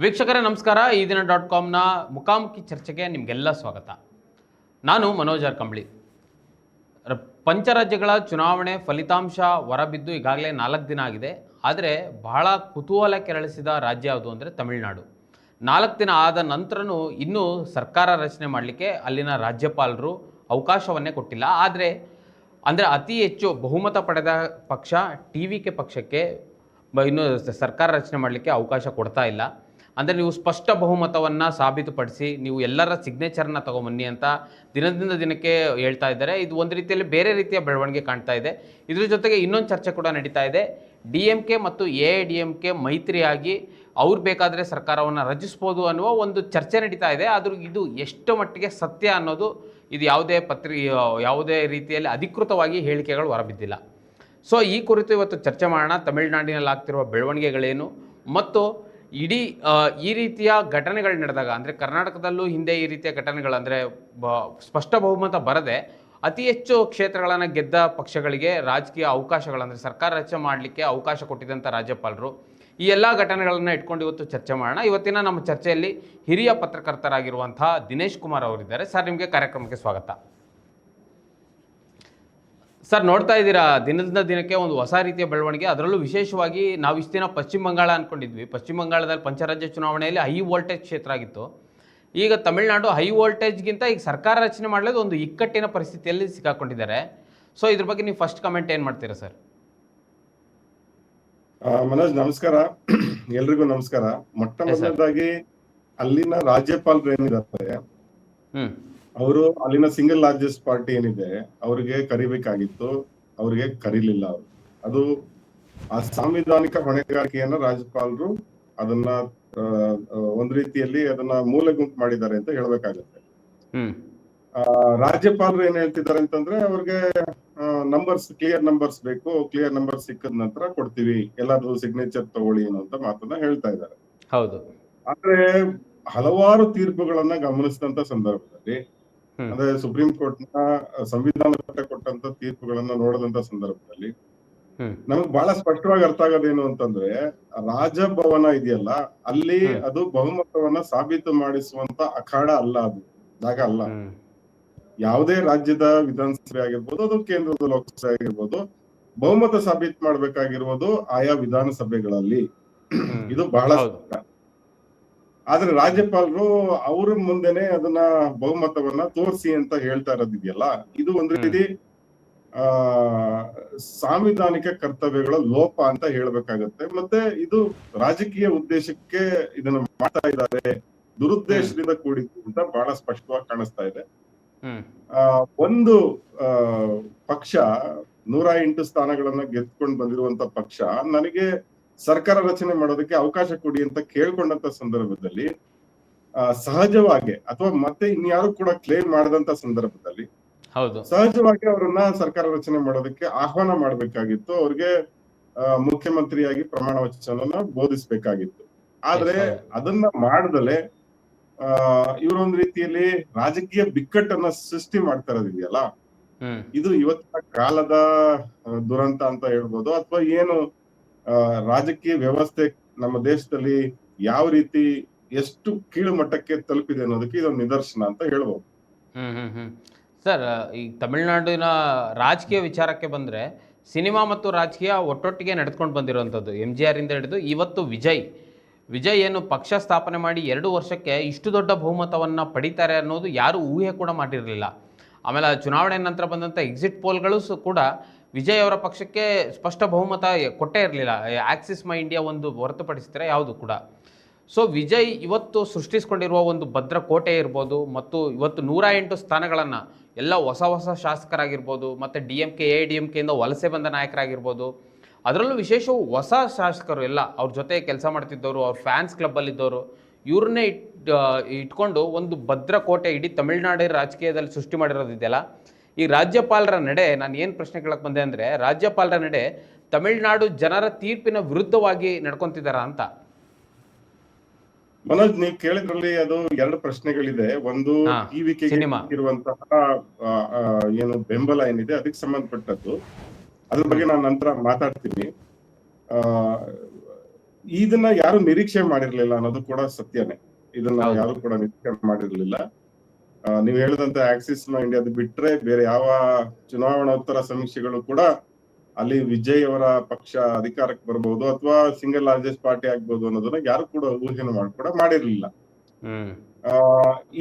ವೀಕ್ಷಕರೇ ನಮಸ್ಕಾರ. ಈ ದಿನ .comನ ಮುಖಾಮುಖಿ ಚರ್ಚೆಗೆ ನಿಮಗೆಲ್ಲ ಸ್ವಾಗತ. ನಾನು ಮನೋಜ್ ಆರ್ ಕಂಬಳಿ. ಪಂಚರಾಜ್ಯಗಳ ಚುನಾವಣೆ ಫಲಿತಾಂಶ ಹೊರಬಿದ್ದು ಈಗಾಗಲೇ 4 ದಿನ ಆಗಿದೆ. ಆದರೆ ಬಹಳ ಕುತೂಹಲ ಕೆರಳಿಸಿದ ರಾಜ್ಯ ಯಾವುದು ಅಂದರೆ ತಮಿಳುನಾಡು. 4 ದಿನ ಆದ ನಂತರನೂ ಇನ್ನೂ ಸರ್ಕಾರ ರಚನೆ ಮಾಡಲಿಕ್ಕೆ ಅಲ್ಲಿನ ರಾಜ್ಯಪಾಲರು ಅವಕಾಶವನ್ನೇ ಕೊಟ್ಟಿಲ್ಲ. ಆದರೆ ಅತಿ ಹೆಚ್ಚು ಬಹುಮತ ಪಡೆದ ಪಕ್ಷ TVK ಪಕ್ಷಕ್ಕೆ ಇನ್ನೂ ಸರ್ಕಾರ ರಚನೆ ಮಾಡಲಿಕ್ಕೆ ಅವಕಾಶ ಕೊಡ್ತಾ ಇಲ್ಲ. ಅಂದರೆ ನೀವು ಸ್ಪಷ್ಟ ಬಹುಮತವನ್ನು ಸಾಬೀತುಪಡಿಸಿ ನೀವು ಎಲ್ಲರ ಸಿಗ್ನೇಚರ್ನ ತೊಗೊಂಬನ್ನಿ ಅಂತ ದಿನದಿಂದ ದಿನಕ್ಕೆ ಹೇಳ್ತಾ ಇದ್ದಾರೆ. ಇದು ಒಂದು ರೀತಿಯಲ್ಲಿ ಬೇರೆ ರೀತಿಯ ಬೆಳವಣಿಗೆ ಕಾಣ್ತಾ ಇದೆ. ಇದ್ರ ಜೊತೆಗೆ ಇನ್ನೊಂದು ಚರ್ಚೆ ಕೂಡ ನಡೀತಾ ಇದೆ. DMK ಮತ್ತು AIDMK ಮೈತ್ರಿಯಾಗಿ ಅವ್ರು ಬೇಕಾದರೆ ಸರ್ಕಾರವನ್ನು ರಚಿಸ್ಬೋದು ಅನ್ನುವ ಒಂದು ಚರ್ಚೆ ನಡೀತಾ ಇದೆ. ಆದರೂ ಇದು ಎಷ್ಟು ಮಟ್ಟಿಗೆ ಸತ್ಯ ಅನ್ನೋದು ಇದು ಯಾವುದೇ ರೀತಿಯಲ್ಲಿ ಅಧಿಕೃತವಾಗಿ ಹೇಳಿಕೆಗಳು ಹೊರಬಿದ್ದಿಲ್ಲ. ಸೊ ಈ ಕುರಿತು ಇವತ್ತು ಚರ್ಚೆ ಮಾಡೋಣ. ತಮಿಳುನಾಡಿನಲ್ಲಿ ಆಗ್ತಿರುವ ಬೆಳವಣಿಗೆಗಳೇನು ಮತ್ತು ಇಡೀ ಈ ರೀತಿಯ ಘಟನೆಗಳು ನಡೆದಾಗ ಅಂದರೆ ಕರ್ನಾಟಕದಲ್ಲೂ ಹಿಂದೆ ಈ ರೀತಿಯ ಘಟನೆಗಳು ಅಂದರೆ ಸ್ಪಷ್ಟ ಬಹುಮತ ಬರದೆ ಅತಿ ಹೆಚ್ಚು ಕ್ಷೇತ್ರಗಳನ್ನು ಗೆದ್ದ ಪಕ್ಷಗಳಿಗೆ ರಾಜಕೀಯ ಅವಕಾಶಗಳಂದರೆ ಸರ್ಕಾರ ರಚನೆ ಮಾಡಲಿಕ್ಕೆ ಅವಕಾಶ ಕೊಟ್ಟಿದ್ದಂಥ ರಾಜ್ಯಪಾಲರು ಈ ಎಲ್ಲ ಘಟನೆಗಳನ್ನು ಇಟ್ಕೊಂಡು ಇವತ್ತು ಚರ್ಚೆ ಮಾಡೋಣ. ಇವತ್ತಿನ ನಮ್ಮ ಚರ್ಚೆಯಲ್ಲಿ ಹಿರಿಯ ಪತ್ರಕರ್ತರಾಗಿರುವಂಥ ದಿನೇಶ್ ಕುಮಾರ್ ಅವರಿದ್ದಾರೆ. ಸರ್, ನಿಮಗೆ ಕಾರ್ಯಕ್ರಮಕ್ಕೆ ಸ್ವಾಗತ. ಸರ್, ನೋಡ್ತಾ ಇದ್ದೀರಾ ದಿನದಿಂದ ದಿನಕ್ಕೆ ಒಂದು ಹೊಸ ರೀತಿಯ ಬೆಳವಣಿಗೆ. ಅದರಲ್ಲೂ ವಿಶೇಷವಾಗಿ ನಾವು ಇಷ್ಟು ದಿನ ಪಶ್ಚಿಮ ಬಂಗಾಳ ಅಂದ್ಕೊಂಡಿದ್ವಿ. ಪಶ್ಚಿಮ ಬಂಗಾಳದಲ್ಲಿ ಪಂಚರಾಜ್ಯ ಚುನಾವಣೆಯಲ್ಲಿ ಹೈ ವೋಲ್ಟೇಜ್ ಕ್ಷೇತ್ರ ಆಗಿತ್ತು. ಈಗ ತಮಿಳುನಾಡು ಹೈ ವೋಲ್ಟೇಜ್ಗಿಂತ ಈಗ ಸರ್ಕಾರ ರಚನೆ ಮಾಡಲಿದ್ದು ಒಂದು ಇಕ್ಕಟ್ಟಿನ ಪರಿಸ್ಥಿತಿಯಲ್ಲಿ ಸಿಕ್ಕಾಕೊಂಡಿದ್ದಾರೆ. ಸೊ ಇದ್ರ ಬಗ್ಗೆ ನೀವು ಫಸ್ಟ್ ಕಮೆಂಟ್ ಏನು ಮಾಡ್ತೀರಾ ಸರ್? ಮನೋಜ್ ನಮಸ್ಕಾರ. ಎಲ್ರಿಗೂ ನಮಸ್ಕಾರ. ಮೊಟ್ಟ ಮೊದಲನೇದಾಗಿ ಅಲ್ಲಿನ ರಾಜ್ಯಪಾಲರು ಏನಿದ್ದಾರೆ ಅವರು ಅಲ್ಲಿನ ಸಿಂಗಲ್ ಲಾರ್ಜೆಸ್ಟ್ ಪಾರ್ಟಿ ಏನಿದೆ ಅವ್ರಿಗೆ ಕರಿಬೇಕಾಗಿತ್ತು, ಅವ್ರಿಗೆ ಕರೀಲಿಲ್ಲ. ಅವರು ಅದು ಆ ಸಾಂವಿಧಾನಿಕ ಹೊಣೆಗಾರಿಕೆಯನ್ನ ರಾಜ್ಯಪಾಲರು ಅದನ್ನ ಒಂದ್ ರೀತಿಯಲ್ಲಿ ಅದನ್ನ ಮೂಲೆ ಗುಂಪು ಮಾಡಿದ್ದಾರೆ ಅಂತ ಹೇಳ್ಬೇಕಾಗುತ್ತೆ. ರಾಜ್ಯಪಾಲರು ಏನ್ ಹೇಳ್ತಿದ್ದಾರೆ ಅಂತಂದ್ರೆ ಅವ್ರಿಗೆ ಕ್ಲಿಯರ್ ನಂಬರ್ಸ್ ಬೇಕು, ಕ್ಲಿಯರ್ ನಂಬರ್ ಸಿಕ್ಕದ ನಂತರ ಕೊಡ್ತೀವಿ, ಎಲ್ಲಾದ್ರೂ ಸಿಗ್ನೇಚರ್ ತಗೊಳ್ಳಿ ಅನ್ನೋಂತ ಮಾತನ್ನ ಹೇಳ್ತಾ ಇದ್ದಾರೆ. ಹೌದು. ಆದ್ರೆ ಹಲವಾರು ತೀರ್ಪುಗಳನ್ನ ಗಮನಿಸಿದಂತ ಸಂದರ್ಭದಲ್ಲಿ ಅಂದ್ರೆ ಸುಪ್ರೀಂ ಕೋರ್ಟ್ ನ ಸಂವಿಧಾನ ಕೊಟ್ಟಂತ ತೀರ್ಪುಗಳನ್ನ ನೋಡಿದಂತ ಸಂದರ್ಭದಲ್ಲಿ ನಮಗ್ ಬಹಳ ಸ್ಪಷ್ಟವಾಗಿ ಅರ್ಥ ಆಗೋದೇನು ಅಂತಂದ್ರೆ ರಾಜಭವನ ಇದೆಯಲ್ಲ ಅಲ್ಲಿ ಅದು ಬಹುಮತವನ್ನ ಸಾಬೀತು ಮಾಡಿಸುವಂತ ಅಖಾಡ ಅಲ್ಲ, ಅದು ಜಾಗ ಅಲ್ಲ. ಯಾವುದೇ ರಾಜ್ಯದ ವಿಧಾನಸಭೆ ಆಗಿರ್ಬೋದು, ಅದು ಕೇಂದ್ರದ ಲೋಕಸಭೆ ಆಗಿರ್ಬೋದು, ಬಹುಮತ ಸಾಬೀತು ಮಾಡ್ಬೇಕಾಗಿರುವುದು ಆಯಾ ವಿಧಾನಸಭೆಗಳಲ್ಲಿ. ಇದು ಬಹಳ ಆದ್ರೆ ರಾಜ್ಯಪಾಲರು ಅವ್ರ ಮುಂದೆನೆ ಅದನ್ನ ಬಹುಮತವನ್ನ ತೋರಿಸಿ ಅಂತ ಹೇಳ್ತಾ ಇರೋದಿದೆಯಲ್ಲ, ಇದು ಒಂದು ರೀತಿ ಸಾಂವಿಧಾನಿಕ ಕರ್ತವ್ಯಗಳ ಲೋಪ ಅಂತ ಹೇಳ್ಬೇಕಾಗತ್ತೆ. ಮತ್ತೆ ಇದು ರಾಜಕೀಯ ಉದ್ದೇಶಕ್ಕೆ ಇದನ್ನ ಮಾಡ್ತಾ ಇದ್ದಾರೆ, ದುರುದ್ದೇಶದಿಂದ ಕೂಡಿದ್ದು ಅಂತ ಬಹಳ ಸ್ಪಷ್ಟವಾಗಿ ಕಾಣಿಸ್ತಾ ಇದೆ. ಒಂದು ಪಕ್ಷ 108 ಸ್ಥಾನಗಳನ್ನ ಗೆದ್ಕೊಂಡು ಬಂದಿರುವಂತ ಪಕ್ಷ ನನಗೆ ಸರ್ಕಾರ ರಚನೆ ಮಾಡೋದಕ್ಕೆ ಅವಕಾಶ ಕೊಡಿ ಅಂತ ಕೇಳ್ಕೊಂಡಂತ ಸಂದರ್ಭದಲ್ಲಿ ಸಹಜವಾಗಿ ಅಥವಾ ಮತ್ತೆ ಇನ್ಯಾರು ಕೂಡ ಕ್ಲೇಮ್ ಮಾಡದಂತ ಸಂದರ್ಭದಲ್ಲಿ ಸಹಜವಾಗಿ ಅವರನ್ನ ಸರ್ಕಾರ ರಚನೆ ಮಾಡೋದಕ್ಕೆ ಆಹ್ವಾನ ಮಾಡ್ಬೇಕಾಗಿತ್ತು. ಅವ್ರಿಗೆ ಮುಖ್ಯಮಂತ್ರಿಯಾಗಿ ಪ್ರಮಾಣ ವಚನವನ್ನ ಬೋಧಿಸ್ಬೇಕಾಗಿತ್ತು. ಆದ್ರೆ ಅದನ್ನ ಮಾಡದಲೆ ಇವರೊಂದ್ ರೀತಿಯಲ್ಲಿ ರಾಜಕೀಯ ಬಿಕ್ಕಟ್ಟನ್ನ ಸೃಷ್ಟಿ ಮಾಡ್ತಾ ಇರೋದಿದೆಯಲ್ಲ, ಇದು ಇವತ್ತಿನ ಕಾಲದ ದುರಂತ ಅಂತ ಹೇಳ್ಬೋದು. ಅಥವಾ ಏನು ರಾಜಕೀಯ ವ್ಯವಸ್ಥೆ ನಮ್ಮ ದೇಶದಲ್ಲಿ ಯಾವ ರೀತಿ ಎಷ್ಟು ಕೀಳು ಮಟ್ಟಕ್ಕೆ ತಲುಪಿದೆ ಅನ್ನೋದಕ್ಕೆ ಇದೊಂದು ನಿದರ್ಶನ ಅಂತ ಹೇಳ್ಬೋದು. ಸರ್, ಈ ತಮಿಳುನಾಡಿನ ರಾಜಕೀಯ ವಿಚಾರಕ್ಕೆ ಬಂದ್ರೆ ಸಿನಿಮಾ ಮತ್ತು ರಾಜಕೀಯ ಒಟ್ಟೊಟ್ಟಿಗೆ ನಡೆದುಕೊಂಡು ಬಂದಿರುವಂಥದ್ದು. MGR ಇಂದ ಹಿಡಿದು ಇವತ್ತು ವಿಜಯ್ ಏನು ಪಕ್ಷ ಸ್ಥಾಪನೆ ಮಾಡಿ 2 ವರ್ಷಕ್ಕೆ ಇಷ್ಟು ದೊಡ್ಡ ಬಹುಮತವನ್ನು ಪಡಿತಾರೆ ಅನ್ನೋದು ಯಾರು ಊಹೆ ಕೂಡ ಮಾಡಿರಲಿಲ್ಲ. ಆಮೇಲೆ ಚುನಾವಣೆ ನಂತರ ಬಂದಂಥ ಎಕ್ಸಿಟ್ ಪೋಲ್ಗಳು ಕೂಡ ವಿಜಯ್ ಅವರ ಪಕ್ಷಕ್ಕೆ ಸ್ಪಷ್ಟ ಬಹುಮತ ಕೊಟ್ಟೇ ಇರಲಿಲ್ಲ. ಆಕ್ಸಿಸ್ ಮೈ ಇಂಡಿಯಾ ಒಂದು ಹೊರತುಪಡಿಸಿದರೆ ಯಾವುದು ಕೂಡ. ಸೊ ವಿಜಯ್ ಇವತ್ತು ಸೃಷ್ಟಿಸ್ಕೊಂಡಿರುವ ಒಂದು ಭದ್ರ ಕೋಟೆ ಇರ್ಬೋದು, ಮತ್ತು ಇವತ್ತು 108 ಸ್ಥಾನಗಳನ್ನು ಎಲ್ಲ ಹೊಸ ಶಾಸಕರಾಗಿರ್ಬೋದು, ಮತ್ತು DMK AIDMKಯಿಂದ ವಲಸೆ ಬಂದ ನಾಯಕರಾಗಿರ್ಬೋದು, ಅದರಲ್ಲೂ ವಿಶೇಷವು ಹೊಸ ಶಾಸಕರು ಎಲ್ಲ ಅವ್ರ ಜೊತೆ ಕೆಲಸ ಮಾಡ್ತಿದ್ದವರು, ಅವ್ರ ಫ್ಯಾನ್ಸ್ ಕ್ಲಬ್ಬಲ್ಲಿದ್ದವರು, ಇವ್ರನ್ನೇ ಇಟ್ಕೊಂಡು ಒಂದು ಭದ್ರ ಕೋಟೆ ಇಡೀ ತಮಿಳುನಾಡು ರಾಜಕೀಯದಲ್ಲಿ ಸೃಷ್ಟಿ ಮಾಡಿರೋದಿದೆಯಲ್ಲ. ಈ ರಾಜ್ಯಪಾಲರ ನಡೆ, ನಾನು ಏನು ಪ್ರಶ್ನೆ ಕೇಳಕ್ಕೆ ಬಂದೆ ಅಂದರೆ, ರಾಜ್ಯಪಾಲರ ನಡೆ ತಮಿಳುನಾಡು ಜನರ ತೀರ್ಪಿನ ವಿರುದ್ಧವಾಗಿ ನಡ್ಕೊಂತಿದ್ದಾರ ಅಂತ. ಮನೋಜ್, ನೀವು ಕೇಳಿದ್ರಲ್ಲಿ ಅದು 2 ಪ್ರಶ್ನೆಗಳಿದೆ. ಒಂದು TVK ಇರುವಂತಹ ಏನು ಬೆಂಬಲ ಏನಿದೆ ಅದಕ್ಕೆ ಸಂಬಂಧಪಟ್ಟದ್ದು. ಅದ್ರ ಬಗ್ಗೆ ನಾನು ನಂತರ ಮಾತಾಡ್ತೀನಿ. ಇದನ್ನ ಯಾರು ನಿರೀಕ್ಷೆ ಮಾಡಿರ್ಲಿಲ್ಲ ಅನ್ನೋದು ಕೂಡ ಸತ್ಯನೇ. ಇದನ್ನ ಹೌದು. ಯಾರು ಕೂಡ ನಿರೀಕ್ಷೆ ಮಾಡಿರ್ಲಿಲ್ಲ. ನೀವು ಹೇಳಿದಂತೆ ಆಕ್ಸಿಸ್ ಇಂಡಿಯಾದ ಬಿಟ್ರೆ ಬೇರೆ ಯಾವ ಚುನಾವಣೋತ್ತರ ಸಮೀಕ್ಷೆಗಳು ಕೂಡ ಅಲ್ಲಿ ವಿಜಯ್ ಅವರ ಪಕ್ಷ ಅಧಿಕಾರಕ್ಕೆ ಬರ್ಬೋದು ಅಥವಾ ಸಿಂಗಲ್ ಲಾರ್ಜೆಸ್ಟ್ ಪಾರ್ಟಿ ಆಗ್ಬೋದು ಅನ್ನೋದನ್ನ ಯಾರು ಕೂಡ ಊಹೆಯನ್ನು ಕೂಡ ಮಾಡಿರ್ಲಿಲ್ಲ. ಹ್ಮ್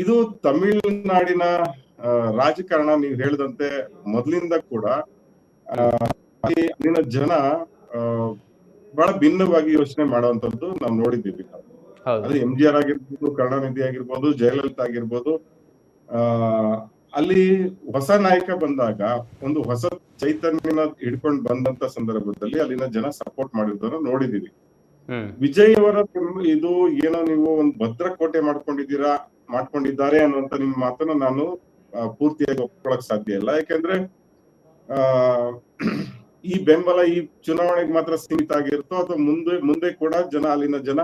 ಇದು ತಮಿಳುನಾಡಿನ ರಾಜಕಾರಣ ನೀವು ಹೇಳಿದಂತೆ ಮೊದಲಿಂದ ಕೂಡ ಅಲ್ಲಿನ ಜನ ಬಹಳ ಭಿನ್ನವಾಗಿ ಯೋಚನೆ ಮಾಡುವಂತದ್ದು ನಾವು ನೋಡಿದ್ದೀವಿ. ಹೌದು. ಅದು MGR ಆಗಿರ್ಬೋದು, ಕರುಣಾನಿಧಿ ಆಗಿರ್ಬೋದು, ಜಯಲಲಿತಾ ಆಗಿರ್ಬೋದು. ಅಲ್ಲಿ ಹೊಸ ನಾಯಕ ಬಂದಾಗ ಒಂದು ಹೊಸ ಚೈತನ್ಯನ ಹಿಡ್ಕೊಂಡು ಬಂದಂತ ಸಂದರ್ಭದಲ್ಲಿ ಅಲ್ಲಿನ ಜನ ಸಪೋರ್ಟ್ ಮಾಡಿರೋದನ್ನ ನೋಡಿದೀವಿ. ವಿಜಯ್ ಅವರ ಇದು ಏನೋ ನೀವು ಒಂದು ಭದ್ರಕೋಟೆ ಮಾಡ್ಕೊಂಡಿದ್ದಾರೆ ಅನ್ನುವಂತ ನಿಮ್ಮ ಮಾತನ್ನ ನಾನು ಪೂರ್ತಿಯಾಗಿ ಒಪ್ಕೊಳಕ್ ಸಾಧ್ಯ ಇಲ್ಲ. ಯಾಕೆಂದ್ರೆ ಈ ಬೆಂಬಲ ಈ ಚುನಾವಣೆಗೆ ಮಾತ್ರ ಸೀಮಿತ ಆಗಿರುತ್ತೋ ಅಥವಾ ಮುಂದೆ ಕೂಡ ಅಲ್ಲಿನ ಜನ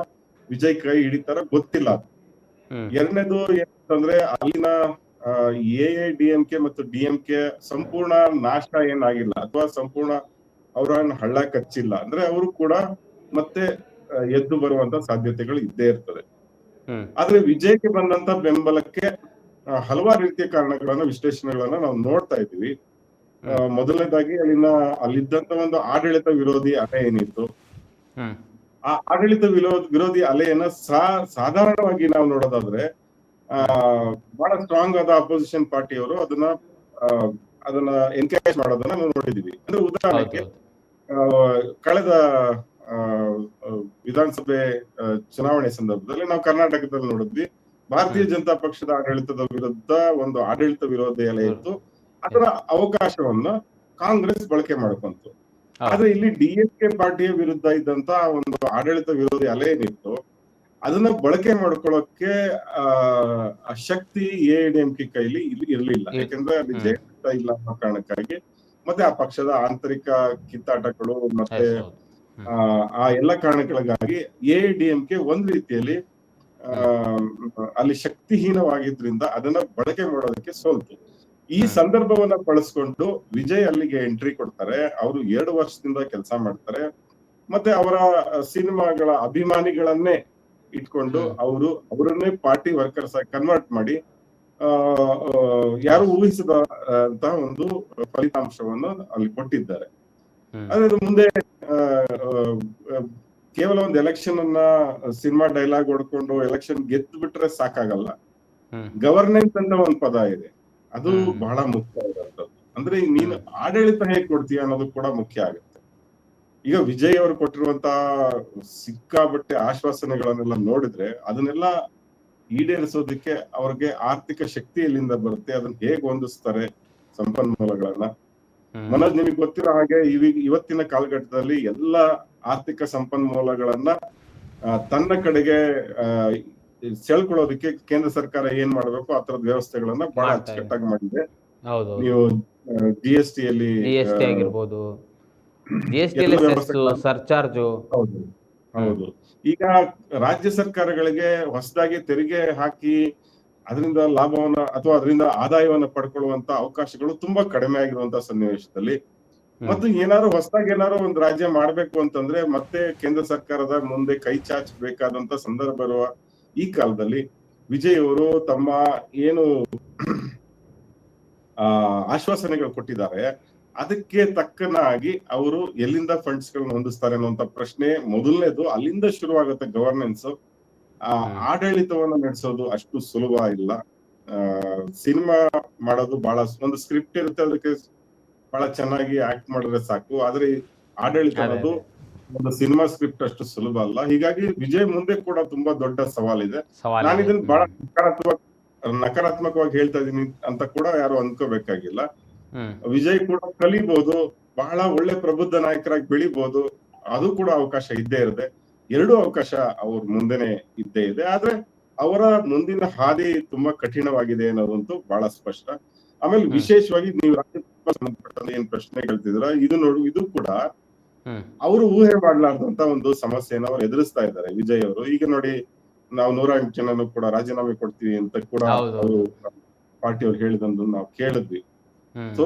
ವಿಜಯ್ ಕೈ ಹಿಡಿತಾರ ಗೊತ್ತಿಲ್ಲ. ಎರಡನೇದು ಏನಂತಂದ್ರೆ ಅಲ್ಲಿನ AIADMK ಮತ್ತು DMK ಸಂಪೂರ್ಣ ನಾಶ ಏನಾಗಿಲ್ಲ ಅಥವಾ ಸಂಪೂರ್ಣ ಅವರ ಹಳ್ಳ ಕಚ್ಚಿಲ್ಲ. ಅಂದ್ರೆ ಅವರು ಕೂಡ ಮತ್ತೆ ಎದ್ದು ಬರುವಂತ ಸಾಧ್ಯತೆಗಳು ಇದ್ದೇ ಇರ್ತದೆ. ಆದ್ರೆ ವಿಜಯ್ಗೆ ಬಂದಂತ ಬೆಂಬಲಕ್ಕೆ ಹಲವಾರು ರೀತಿಯ ಕಾರಣಗಳನ್ನ ವಿಶ್ಲೇಷಣೆಗಳನ್ನ ನಾವು ನೋಡ್ತಾ ಇದ್ದೀವಿ. ಮೊದಲನೇದಾಗಿ ಅಲ್ಲಿದ್ದಂತ ಒಂದು ಆಡಳಿತ ವಿರೋಧಿ ಅಲೆ ಏನಿತ್ತು, ಆ ಆಡಳಿತ ವಿರೋಧಿ ಅಲೆಯನ್ನ ಸಾಧಾರಣವಾಗಿ ನಾವು ನೋಡೋದಾದ್ರೆ ಬಹಳ ಸ್ಟ್ರಾಂಗ್ ಆದ ಅಪೋಸಿಷನ್ ಪಾರ್ಟಿಯವರು ಅದನ್ನ ಎನ್ಕರೇಜ್ ಮಾಡೋದನ್ನ ನಾವು ನೋಡಿದೀವಿ. ಅಂದ್ರೆ ಉದಾಹರಣೆಗೆ ಕಳೆದ ವಿಧಾನಸಭೆ ಚುನಾವಣೆ ಸಂದರ್ಭದಲ್ಲಿ ನಾವು ಕರ್ನಾಟಕದಲ್ಲಿ ನೋಡಿದ್ವಿ, ಭಾರತೀಯ ಜನತಾ ಪಕ್ಷದ ಆಡಳಿತದ ವಿರುದ್ಧ ಒಂದು ಆಡಳಿತ ವಿರೋಧಿ ಅಲೆ ಇತ್ತು. ಅದರ ಅವಕಾಶವನ್ನ ಕಾಂಗ್ರೆಸ್ ಬಳಕೆ ಮಾಡ್ಕೊಂತು. ಆದ್ರೆ ಇಲ್ಲಿ DMK ಪಾರ್ಟಿಯ ವಿರುದ್ಧ ಇದ್ದಂತ ಒಂದು ಆಡಳಿತ ವಿರೋಧಿ ಅಲೆ ಏನಿತ್ತು ಅದನ್ನ ಬಳಕೆ ಮಾಡ್ಕೊಳ್ಳೋಕೆ ಆ ಶಕ್ತಿ AIADMK ಕೈಲಿ ಇರ್ಲಿಲ್ಲ. ಯಾಕಂದ್ರೆ ಅಲ್ಲಿ ಜಯಲಲಿತಾ ಇಲ್ಲ ಅನ್ನೋ ಕಾರಣಕ್ಕಾಗಿ, ಮತ್ತೆ ಆ ಪಕ್ಷದ ಆಂತರಿಕ ಕಿತ್ತಾಟಗಳು ಮತ್ತೆ ಆ ಎಲ್ಲ ಕಾರಣಗಳಿಗಾಗಿ AIADMK ಒಂದ್ ರೀತಿಯಲ್ಲಿ ಅಲ್ಲಿ ಶಕ್ತಿಹೀನವಾಗಿದ್ರಿಂದ ಅದನ್ನ ಬಳಕೆ ಮಾಡೋದಕ್ಕೆ ಸೋಲ್ತು. ಈ ಸಂದರ್ಭವನ್ನ ಬಳಸ್ಕೊಂಡು ವಿಜಯ್ ಅಲ್ಲಿಗೆ ಎಂಟ್ರಿ ಕೊಡ್ತಾರೆ. ಅವರು 2 ವರ್ಷದಿಂದ ಕೆಲಸ ಮಾಡ್ತಾರೆ. ಮತ್ತೆ ಅವರ ಸಿನಿಮಾಗಳ ಅಭಿಮಾನಿಗಳನ್ನೇ ಇಟ್ಕೊಂಡು ಅವರನ್ನೇ ಪಾರ್ಟಿ ವರ್ಕರ್ಸ್ ಆಗಿ ಕನ್ವರ್ಟ್ ಮಾಡಿ ಯಾರು ಊಹಿಸದ ಅಂತ ಒಂದು ಫಲಿತಾಂಶವನ್ನು ಅಲ್ಲಿ ಕೊಟ್ಟಿದ್ದಾರೆ. ಅದ್ರ ಮುಂದೆ ಕೇವಲ ಒಂದು ಎಲೆಕ್ಷನ್ ಅನ್ನ ಸಿನಿಮಾ ಡೈಲಾಗ್ ಹೊಡ್ಕೊಂಡು ಎಲೆಕ್ಷನ್ ಗೆದ್ದು ಬಿಟ್ರೆ ಸಾಕಾಗಲ್ಲ. ಗವರ್ನೆನ್ಸ್ ಅಂತ ಒಂದು ಪದ ಇದೆ, ಅದು ಬಹಳ ಮುಖ್ಯ ಇರುವಂತದ್ದು. ಅಂದ್ರೆ ನೀನು ಆಡಳಿತ ಹೇಗ್ ಕೊಡ್ತೀಯ ಅನ್ನೋದು ಕೂಡ ಮುಖ್ಯ ಆಗುತ್ತೆ. ಈಗ ವಿಜಯ್ ಅವರು ಕೊಟ್ಟಿರುವಂತ ಸಿಕ್ಕಾಬಟ್ಟೆ ಆಶ್ವಾಸನೆಗಳನ್ನೆಲ್ಲ ನೋಡಿದ್ರೆ ಅದನ್ನೆಲ್ಲ ಈಡೇರಿಸೋದಕ್ಕೆ ಅವ್ರಿಗೆ ಆರ್ಥಿಕ ಶಕ್ತಿ ಎಲ್ಲಿಂದ ಬರುತ್ತೆ, ಅದನ್ನ ಹೇಗ್ ಹೊಂದಿಸ್ತಾರೆ ಸಂಪನ್ಮೂಲಗಳನ್ನ. ಮನೋಜ್, ನಿಮಗೆ ಗೊತ್ತಿರೋ ಹಾಗೆ ಇವತ್ತಿನ ಕಾಲಘಟ್ಟದಲ್ಲಿ ಎಲ್ಲ ಆರ್ಥಿಕ ಸಂಪನ್ಮೂಲಗಳನ್ನ ತನ್ನ ಕಡೆಗೆ ಸೆಳ್ಕೊಳ್ಳೋದಕ್ಕೆ ಕೇಂದ್ರ ಸರ್ಕಾರ ಏನ್ ಮಾಡ್ಬೇಕು ಆ ತರದ ವ್ಯವಸ್ಥೆಗಳನ್ನ ಬಹಳ ಅಚ್ಚುಕಟ್ಟಾಗಿ ಮಾಡಿದೆ. ನೀವು GST ಆಗಿರ್ಬೋದು, ಸರ್ಚಾರ್ಜ್. ಹೌದು. ಈಗ ರಾಜ್ಯ ಸರ್ಕಾರಗಳಿಗೆ ಹೊಸದಾಗಿ ತೆರಿಗೆ ಹಾಕಿ ಅದರಿಂದ ಲಾಭವನ್ನ ಅಥವಾ ಅದರಿಂದ ಆದಾಯವನ್ನ ಪಡ್ಕೊಳ್ಳುವಂತ ಅವಕಾಶಗಳು ತುಂಬಾ ಕಡಿಮೆ ಆಗಿರುವಂತ ಸನ್ನಿವೇಶದಲ್ಲಿ ಮತ್ತು ಹೊಸದಾಗಿ ಏನಾದ್ರು ಒಂದು ರಾಜ್ಯ ಮಾಡ್ಬೇಕು ಅಂತಂದ್ರೆ ಮತ್ತೆ ಕೇಂದ್ರ ಸರ್ಕಾರದ ಮುಂದೆ ಕೈ ಚಾಚಬೇಕಾದಂತ ಸಂದರ್ಭ ಇರುವ ಈ ಕಾಲದಲ್ಲಿ ವಿಜಯ್ ಅವರು ತಮ್ಮ ಏನು ಆಶ್ವಾಸನೆಗಳು ಕೊಟ್ಟಿದ್ದಾರೆ ಅದಕ್ಕೆ ತಕ್ಕನಾಗಿ ಅವರು ಎಲ್ಲಿಂದ ಫಂಡ್ಸ್ ಗಳನ್ನ ಹೊಂದಿಸ್ತಾರೆ ಅನ್ನುವಂತ ಪ್ರಶ್ನೆ ಮೊದಲನೇದು ಅಲ್ಲಿಂದ ಶುರುವಾಗುತ್ತೆ. ಗವರ್ನೆನ್ಸ್ ಆಡಳಿತವನ್ನ ನಡೆಸೋದು ಅಷ್ಟು ಸುಲಭ ಇಲ್ಲ. ಸಿನಿಮಾ ಮಾಡೋದು ಬಹಳ ಒಂದು ಸ್ಕ್ರಿಪ್ಟ್ ಇರುತ್ತೆ, ಅದಕ್ಕೆ ಬಹಳ ಚೆನ್ನಾಗಿ ಆಕ್ಟ್ ಮಾಡಿದ್ರೆ ಸಾಕು. ಆದ್ರೆ ಆಡಳಿತ ಅನ್ನೋದು ಒಂದು ಸಿನಿಮಾ ಸ್ಕ್ರಿಪ್ಟ್ ಅಷ್ಟು ಸುಲಭ ಅಲ್ಲ. ಹೀಗಾಗಿ ವಿಜಯ್ ಮುಂದೆ ಕೂಡ ತುಂಬಾ ದೊಡ್ಡ ಸವಾಲಿದೆ. ನಾನು ಇದನ್ನ ಬಹಳ ನಕಾರಾತ್ಮಕವಾಗಿ ಹೇಳ್ತಾ ಇದೀನಿ ಅಂತ ಕೂಡ ಯಾರು ಅನ್ಕೋಬೇಕಾಗಿಲ್ಲ. ವಿಜಯ್ ಕೂಡ ಕಲಿಬಹುದು, ಬಹಳ ಒಳ್ಳೆ ಪ್ರಬುದ್ಧ ನಾಯಕರಾಗಿ ಬೆಳಿಬಹುದು, ಅದು ಕೂಡ ಅವಕಾಶ ಇದ್ದೇ ಇದೆ. ಎರಡೂ ಅವಕಾಶ ಅವ್ರ ಮುಂದೆನೆ ಇದ್ದೇ ಇದೆ. ಆದ್ರೆ ಅವರ ಮುಂದಿನ ಹಾದಿ ತುಂಬಾ ಕಠಿಣವಾಗಿದೆ ಅನ್ನೋದಂತೂ ಬಹಳ ಸ್ಪಷ್ಟ. ಆಮೇಲೆ ವಿಶೇಷವಾಗಿ ನೀವು ಸಂಬಂಧಪಟ್ಟಂತ ಏನ್ ಪ್ರಶ್ನೆ ಕೇಳ್ತಿದ್ರ, ಇದು ಕೂಡ ಅವರು ಊಹೆ ಮಾಡ್ಲಾರ್ದಂತ ಒಂದು ಸಮಸ್ಯೆನ ಅವ್ರು ಎದುರಿಸ್ತಾ ಇದ್ದಾರೆ ವಿಜಯ್ ಅವರು. ಈಗ ನೋಡಿ, ನಾವು 108 ಜನನು ಕೂಡ ರಾಜೀನಾಮೆ ಕೊಡ್ತೀವಿ ಅಂತ ಕೂಡ ಅವರು ಪಾರ್ಟಿ ಅವ್ರು ಹೇಳಿದಂದು ನಾವು ಕೇಳಿದ್ವಿ. ಸೊ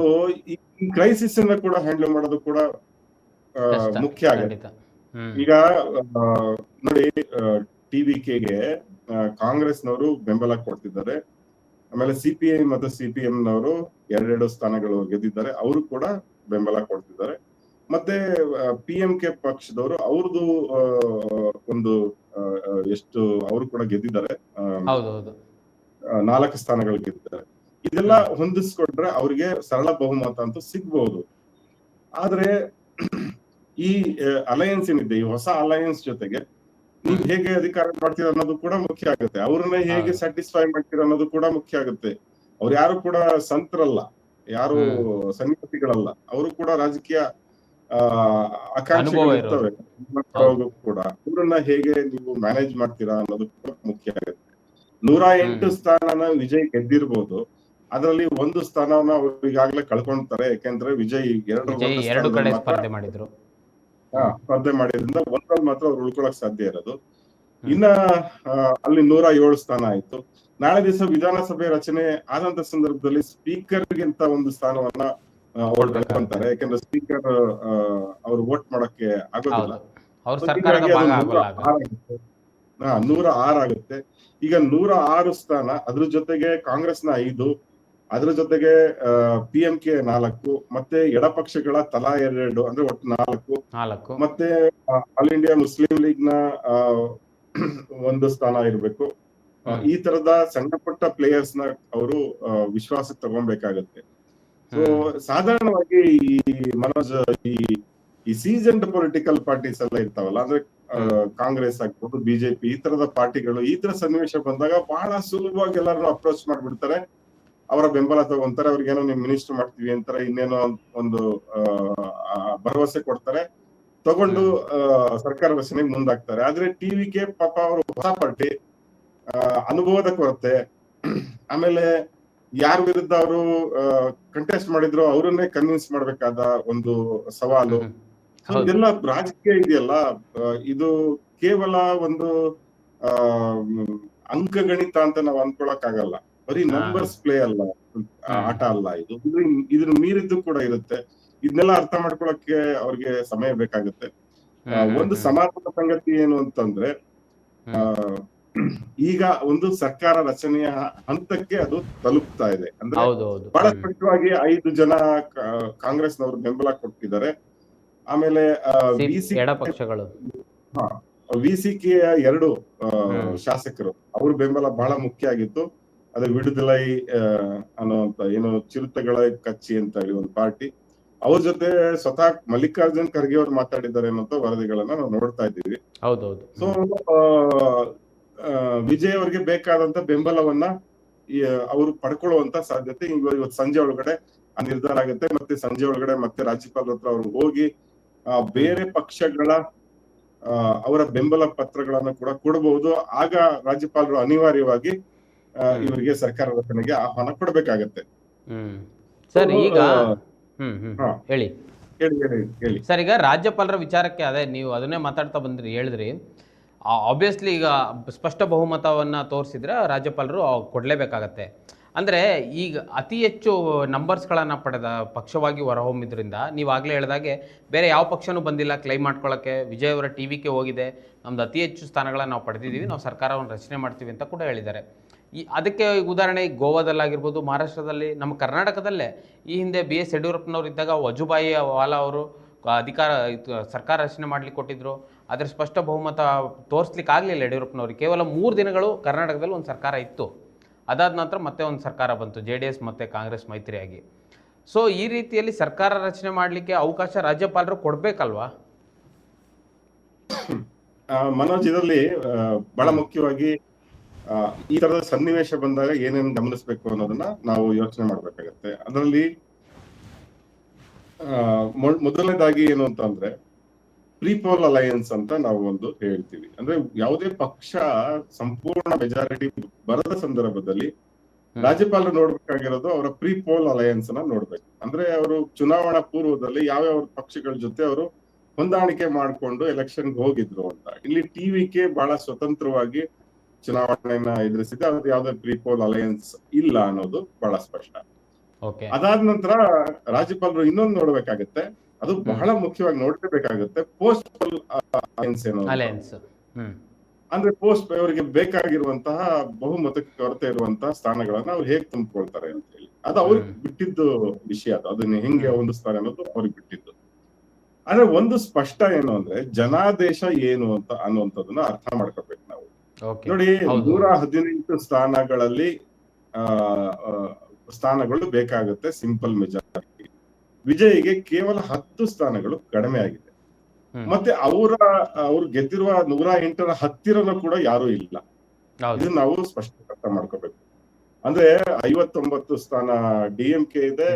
ಈ ಕ್ರೈಸಿಸ್ ಅನ್ನ ಕೂಡ ಹ್ಯಾಂಡಲ್ ಮಾಡೋದು ಕೂಡ ಮುಖ್ಯ ಆಗುತ್ತೆ. ಹ್ಮ್ ಈಗ ಆ, ನೋಡಿ, ಟಿವಿಕೆಗೆ ಕಾಂಗ್ರೆಸ್ನವರು ಬೆಂಬಲ ಕೊಡ್ತಿದ್ದಾರೆ. ಆಮೇಲೆ ಸಿಪಿಐ ಮತ್ತು ಸಿಪಿಎಂ ನವರು ಎರಡೆರಡು ಸ್ಥಾನಗಳು ಗೆದ್ದಿದ್ದಾರೆ, ಅವರು ಕೂಡ ಬೆಂಬಲ ಕೊಡ್ತಿದ್ದಾರೆ. ಮತ್ತೆ PMK ಪಕ್ಷದವರು ಅವ್ರದ್ದು ಒಂದು ಎಷ್ಟು ಅವರು ಕೂಡ ಗೆದ್ದಿದ್ದಾರೆ, ಹೌದೌದು 4 ಸ್ಥಾನಗಳು ಗೆದ್ದಿದ್ದಾರೆ. ಇದೆಲ್ಲ ಹೊಂದಿಸ್ಕೊಂಡ್ರೆ ಅವ್ರಿಗೆ ಸರಳ ಬಹುಮತ ಅಂತೂ ಸಿಗ್ಬಹುದು. ಆದ್ರೆ ಈ ಅಲಯನ್ಸ್ ಏನಿದೆ, ಈ ಹೊಸ ಅಲಯನ್ಸ್ ಜೊತೆಗೆ ನೀವ್ ಹೇಗೆ ಅಧಿಕಾರ ಮಾಡ್ತೀರ ಅನ್ನೋದು ಕೂಡ ಮುಖ್ಯ ಆಗುತ್ತೆ. ಅವ್ರನ್ನ ಹೇಗೆ ಸ್ಯಾಟಿಸ್ಫೈ ಮಾಡ್ತೀರ ಅನ್ನೋದು ಕೂಡ ಮುಖ್ಯ ಆಗುತ್ತೆ. ಅವ್ರು ಯಾರು ಕೂಡ ಸಂತರಲ್ಲ, ಯಾರು ಸನ್ಯಾಸಿಗಳಲ್ಲ, ಅವರು ಕೂಡ ರಾಜಕೀಯ ಆಕಾಂಕ್ಷೆಗಳು ಇರ್ತವೆ ಕೂಡ. ಅವ್ರನ್ನ ಹೇಗೆ ನೀವು ಮ್ಯಾನೇಜ್ ಮಾಡ್ತೀರಾ ಅನ್ನೋದು ಕೂಡ ಮುಖ್ಯ ಆಗುತ್ತೆ. 108 ಸ್ಥಾನನ ವಿಜಯ್ ಗೆದ್ದಿರ್ಬೋದು, ಅದರಲ್ಲಿ 1 ಸ್ಥಾನವನ್ನ ಅವ್ರು ಈಗಾಗಲೇ ಕಳ್ಕೊಂತಾರೆ. ಯಾಕೆಂದ್ರೆ ವಿಜಯ್ ಎರಡು ಕಡೆ ಸ್ಪರ್ಧೆ ಮಾಡಿದ್ರು, ಸ್ಪರ್ಧೆ ಮಾಡಿದ್ರಿಂದ ಒಂದ್ರಲ್ಲಿ ಮಾತ್ರ ಅವ್ರು ಉಳ್ಕೊಳಕ್ ಸಾಧ್ಯ ಇರೋದು. ಇನ್ನ ಅಲ್ಲಿ 107 ಸ್ಥಾನ ಆಯ್ತು. ನಾಳೆ ದಿವಸ ವಿಧಾನಸಭೆ ರಚನೆ ಆದಂತ ಸಂದರ್ಭದಲ್ಲಿ ಸ್ಪೀಕರ್ಗಿಂತ 1 ಸ್ಥಾನವನ್ನ ಅವ್ರು ಕಳ್ಕೊಂತಾರೆ. ಯಾಕಂದ್ರೆ ಸ್ಪೀಕರ್ ಅವ್ರು ವೋಟ್ ಮಾಡಕ್ಕೆ ಆಗೋದಿಲ್ಲ. 106 ಆಗುತ್ತೆ. ಈಗ 106 ಸ್ಥಾನ, ಅದ್ರ ಜೊತೆಗೆ ಕಾಂಗ್ರೆಸ್ನ 5, ಅದ್ರ ಜೊತೆಗೆ PMK 4, ಮತ್ತೆ ಎಡಪಕ್ಷಗಳ ತಲಾ 2, ಅಂದ್ರೆ ಒಟ್ಟು 4, ಮತ್ತೆ ಆಲ್ ಇಂಡಿಯಾ ಮುಸ್ಲಿಂ ಲೀಗ್ ನ 1 ಸ್ಥಾನ ಇರ್ಬೇಕು. ಈ ತರದ ಸಣ್ಣ ಪುಟ್ಟ ಪ್ಲೇಯರ್ಸ್ ನ ಅವರು ವಿಶ್ವಾಸಕ್ಕೆ ತಗೊಬೇಕಾಗತ್ತೆ. ಸೊ ಸಾಧಾರಣವಾಗಿ ಈ ಮನೋಜ್, ಈ ಸೀಸನ್ಡ್ ಪೊಲಿಟಿಕಲ್ ಪಾರ್ಟೀಸ್ ಎಲ್ಲ ಇರ್ತಾವಲ್ಲ, ಅಂದ್ರೆ ಕಾಂಗ್ರೆಸ್ ಆಗ್ಬೋದು, ಬಿಜೆಪಿ, ಈ ತರದ ಪಾರ್ಟಿಗಳು ಈ ತರ ಸನ್ನಿವೇಶ ಬಂದಾಗ ಬಹಳ ಸುಲಭವಾಗಿ ಎಲ್ಲರನ್ನು ಅಪ್ರೋಚ್ ಮಾಡ್ಬಿಡ್ತಾರೆ, ಅವರ ಬೆಂಬಲ ತಗೊಂತಾರೆ. ಅವ್ರಿಗೇನೋ ನೀವು ಮಿನಿಸ್ಟರ್ ಮಾಡ್ತೀವಿ ಅಂತಾರೆ, ಇನ್ನೇನೋ ಒಂದು ಭರವಸೆ ಕೊಡ್ತಾರೆ, ತಗೊಂಡು ಸರ್ಕಾರ ರಚನೆಗೆ ಮುಂದಾಗ್ತಾರೆ. ಆದ್ರೆ ಟಿವಿಗೆ ಪಾಪ ಅವರು ಹೊಸ ಪಾರ್ಟಿ, ಅನುಭವದ ಕೊರತೆ, ಆಮೇಲೆ ಯಾರ ವಿರುದ್ಧ ಅವರು ಕಂಟೆಸ್ಟ್ ಮಾಡಿದ್ರು ಅವರನ್ನೇ ಕನ್ವಿನ್ಸ್ ಮಾಡ್ಬೇಕಾದ ಒಂದು ಸವಾಲು. ಇದೆಲ್ಲ ರಾಜಕೀಯ ಇದೆಯಲ್ಲ, ಇದು ಕೇವಲ ಒಂದು ಅಂಕಗಣಿತ ಅಂತ ನಾವು ಅನ್ಕೊಳಕ್ ಆಗಲ್ಲ. ಬರೀ ನಂಬರ್ಸ್ ಪ್ಲೇ ಅಲ್ಲ, ಆಟ ಅಲ್ಲ ಇದು. ಇದ್ರ ಮೀರಿದ್ದು ಕೂಡ ಇರುತ್ತೆ. ಇದನ್ನೆಲ್ಲ ಅರ್ಥ ಮಾಡ್ಕೊಳಕ್ಕೆ ಅವ್ರಿಗೆ ಸಮಯ ಬೇಕಾಗುತ್ತೆ. ಒಂದು ಸಮಾಧಾನದ ಸಂಗತಿ ಏನು ಅಂತಂದ್ರೆ, ಈಗ ಒಂದು ಸರ್ಕಾರ ರಚನೆಯ ಹಂತಕ್ಕೆ ಅದು ತಲುಪ್ತಾ ಇದೆ. ಅಂದ್ರೆ ಬಹಳ ಸ್ಪಷ್ಟವಾಗಿ 5 ಜನ ಕಾಂಗ್ರೆಸ್ನವರು ಬೆಂಬಲ ಕೊಟ್ಟಿದ್ದಾರೆ. ಆಮೇಲೆ ವಿಸಿಕೆಯ 2 ಶಾಸಕರು, ಅವ್ರ ಬೆಂಬಲ ಬಹಳ ಮುಖ್ಯ ಆಗಿತ್ತು. ಅದೇ ವಿಡುದಲೈ ಅನ್ನುವಂತ ಏನು ಚಿರುತೆಗಳ ಕಚ್ಚಿ ಅಂತ ಹೇಳಿ ಒಂದು ಪಾರ್ಟಿ, ಅವ್ರ ಜೊತೆ ಸ್ವತಃ ಮಲ್ಲಿಕಾರ್ಜುನ್ ಖರ್ಗೆ ಅವರು ಮಾತಾಡಿದ್ದಾರೆ ಅನ್ನೋ ವರದಿಗಳನ್ನ ನಾವು ನೋಡ್ತಾ ಇದ್ದೀವಿ. ಸೊ ವಿಜಯ್ ಅವರಿಗೆ ಬೇಕಾದಂತ ಬೆಂಬಲವನ್ನ ಅವರು ಪಡ್ಕೊಳ್ಳುವಂತ ಸಾಧ್ಯತೆ ಇವತ್ತು ಸಂಜೆ ಒಳಗಡೆ ಆ ನಿರ್ಧಾರ ಆಗುತ್ತೆ. ಮತ್ತೆ ಸಂಜೆ ಒಳಗಡೆ ಮತ್ತೆ ರಾಜ್ಯಪಾಲರ ಹತ್ರ ಅವ್ರು ಹೋಗಿ ಬೇರೆ ಪಕ್ಷಗಳ ಅವರ ಬೆಂಬಲ ಪತ್ರಗಳನ್ನ ಕೂಡ ಕೊಡಬಹುದು. ಆಗ ರಾಜ್ಯಪಾಲರು ಅನಿವಾರ್ಯವಾಗಿ ಇವರಿಗೆ ಸರ್ಕಾರ ರಚನೆಗೆ ಆಹ್ವಾನ ಕೊಡಬೇಕಾಗತ್ತೆ. ಸರ್ ಈಗ ಹೇಳಿ ಸರ್, ಈಗ ರಾಜ್ಯಪಾಲರ ವಿಚಾರಕ್ಕೆ ಅದೇ ನೀವು ಅದನ್ನೇ ಮಾತಾಡ್ತಾ ಬಂದ್ರಿ, ಹೇಳಿದ್ರಿ. ಆಬ್ವಿಯಸ್ಲಿ ಈಗ ಸ್ಪಷ್ಟ ಬಹುಮತವನ್ನು ತೋರಿಸಿದ್ರೆ ರಾಜ್ಯಪಾಲರು ಕೊಡಲೇಬೇಕಾಗತ್ತೆ. ಅಂದರೆ ಈಗ ಅತಿ ಹೆಚ್ಚು ನಂಬರ್ಸ್ಗಳನ್ನು ಪಡೆದ ಪಕ್ಷವಾಗಿ ಹೊರಹೊಮ್ಮಿದ್ರಿಂದ ನೀವು ಆಗಲೇ ಹೇಳಿದಾಗೆ ಬೇರೆ ಯಾವ ಪಕ್ಷನೂ ಬಂದಿಲ್ಲ ಕ್ಲೈಮ್ ಮಾಡ್ಕೊಳ್ಳೋಕ್ಕೆ. ವಿಜಯ್ ಅವರ ಟಿವಿಗೆ ಹೋಗಿದೆ, ನಮ್ದು ಅತಿ ಹೆಚ್ಚು ಸ್ಥಾನಗಳನ್ನು ನಾವು ಪಡೆದಿದ್ದೀವಿ, ನಾವು ಸರ್ಕಾರವನ್ನು ರಚನೆ ಮಾಡ್ತೀವಿ ಅಂತ ಕೂಡ ಹೇಳಿದ್ದಾರೆ. ಅದಕ್ಕೆ ಉದಾಹರಣೆ ಗೋವಾದಲ್ಲಾಗಿರ್ಬೋದು, ಮಹಾರಾಷ್ಟ್ರದಲ್ಲಿ, ನಮ್ಮ ಕರ್ನಾಟಕದಲ್ಲೇ ಈ ಹಿಂದೆ BS ಯಡಿಯೂರಪ್ಪನವ್ರು ಇದ್ದಾಗ ವಜುಭಾಯಿ ವಾಲಾ ಅವರು ಸರ್ಕಾರ ರಚನೆ ಮಾಡ್ಲಿಕ್ಕೆ ಕೊಟ್ಟಿದ್ರು. ಆದರೆ ಸ್ಪಷ್ಟ ಬಹುಮತ ತೋರಿಸ್ಲಿಕ್ಕೆ ಆಗಲಿಲ್ಲ ಯಡಿಯೂರಪ್ಪನವ್ರಿಗೆ. ಕೇವಲ 3 ದಿನಗಳು ಕರ್ನಾಟಕದಲ್ಲಿ ಒಂದು ಸರ್ಕಾರ ಇತ್ತು. ಅದಾದ ನಂತರ ಮತ್ತೆ ಒಂದು ಸರ್ಕಾರ ಬಂತು, JDS ಮತ್ತು ಕಾಂಗ್ರೆಸ್ ಮೈತ್ರಿಯಾಗಿ. ಸೊ ಈ ರೀತಿಯಲ್ಲಿ ಸರ್ಕಾರ ರಚನೆ ಮಾಡಲಿಕ್ಕೆ ಅವಕಾಶ ರಾಜ್ಯಪಾಲರು ಕೊಡ್ಬೇಕಲ್ವಾ? ಮನೋಜ್, ಇದರಲ್ಲಿ ಬಹಳ ಮುಖ್ಯವಾಗಿ ಈ ತರದ ಸನ್ನಿವೇಶ ಬಂದಾಗ ಏನೇನು ಗಮನಿಸಬೇಕು ಅನ್ನೋದನ್ನ ನಾವು ಯೋಚನೆ ಮಾಡ್ಬೇಕಾಗತ್ತೆ. ಅದರಲ್ಲಿ ಮೊದಲನೇದಾಗಿ ಏನು ಅಂತಂದ್ರೆ, ಪ್ರೀಪೋಲ್ ಅಲಯನ್ಸ್ ಅಂತ ನಾವು ಒಂದು ಹೇಳ್ತೀವಿ. ಅಂದ್ರೆ ಯಾವುದೇ ಪಕ್ಷ ಸಂಪೂರ್ಣ ಮೆಜಾರಿಟಿ ಬರದ ಸಂದರ್ಭದಲ್ಲಿ ರಾಜ್ಯಪಾಲರು ನೋಡ್ಬೇಕಾಗಿರೋದು ಅವರ ಪ್ರೀಪೋಲ್ ಅಲಯನ್ಸ್ ಅನ್ನ ನೋಡ್ಬೇಕು. ಅಂದ್ರೆ ಅವರು ಚುನಾವಣಾ ಪೂರ್ವದಲ್ಲಿ ಯಾವ್ಯಾವ ಪಕ್ಷಗಳ ಜೊತೆ ಅವರು ಹೊಂದಾಣಿಕೆ ಮಾಡ್ಕೊಂಡು ಎಲೆಕ್ಷನ್ಗೆ ಹೋಗಿದ್ರು ಅಂತ. ಇಲ್ಲಿ ಟಿವಿಕೆ ಬಹಳ ಸ್ವತಂತ್ರವಾಗಿ ಚುನಾವಣೆಯನ್ನ ಎದುರಿಸಿದೆ. ಅದು ಯಾವುದೇ ಪ್ರೀಪೋಲ್ ಅಲಯನ್ಸ್ ಇಲ್ಲ ಅನ್ನೋದು ಬಹಳ ಸ್ಪಷ್ಟ. ಅದಾದ ನಂತರ ರಾಜ್ಯಪಾಲರು ಇನ್ನೊಂದು ನೋಡ್ಬೇಕಾಗತ್ತೆ, ಅದು ಬಹಳ ಮುಖ್ಯವಾಗಿ ನೋಡ್ಲೇಬೇಕಾಗುತ್ತೆ. ಪೋಸ್ಟ್ ಅಲಯನ್ಸ್ ಏನು ಅಂತ. ಅಲಯನ್ಸ್. ಅಂದ್ರೆ ಪೋಸ್ಟ್ ಅವರಿಗೆ ಬೇಕಾಗಿರುವಂತಹ ಬಹುಮತಕ್ಕೆ ಕೊರತೆ ಇರುವಂತಹ ಸ್ಥಾನಗಳನ್ನ ಅವ್ರು ಹೇಗ್ ತುಂಬಿಕೊಳ್ತಾರೆ ಅಂತ ಹೇಳಿ, ಅದು ಅವ್ರಿಗೆ ಬಿಟ್ಟಿದ್ದು ವಿಷಯ. ಅದನ್ನ ಹೆಂಗೆ ಹೊಂದಿಸ್ತಾರೆ ಅನ್ನೋದು ಅವ್ರಿಗೆ ಬಿಟ್ಟಿದ್ದು. ಆದ್ರೆ ಒಂದು ಸ್ಪಷ್ಟ ಏನು ಅಂದ್ರೆ ಜನಾದೇಶ ಏನು ಅಂತ ಅನ್ನುವಂಥದ್ದನ್ನ ಅರ್ಥ ಮಾಡ್ಕೋಬೇಕು ನಾವು. ನೋಡಿ, 118 ಸ್ಥಾನಗಳಲ್ಲಿ ಸ್ಥಾನಗಳು ಬೇಕಾಗುತ್ತೆ ಸಿಂಪಲ್ ಮೆಜಾರಿಟಿ. ವಿಜಯ್ಗೆ ಕೇವಲ 10 ಸ್ಥಾನಗಳು ಕಡಿಮೆ ಆಗಿದೆ. ಮತ್ತೆ ಅವ್ರು ಗೆದ್ದಿರುವ 108ರ ಹತ್ತಿರನೂ ಕೂಡ ಯಾರು ಇಲ್ಲ. ಇದನ್ನ ನಾವು ಸ್ಪಷ್ಟ ಅರ್ಥ ಮಾಡ್ಕೋಬೇಕು. ಅಂದ್ರೆ 59 ಸ್ಥಾನ ಡಿಎಂಕೆ ಇದೆ,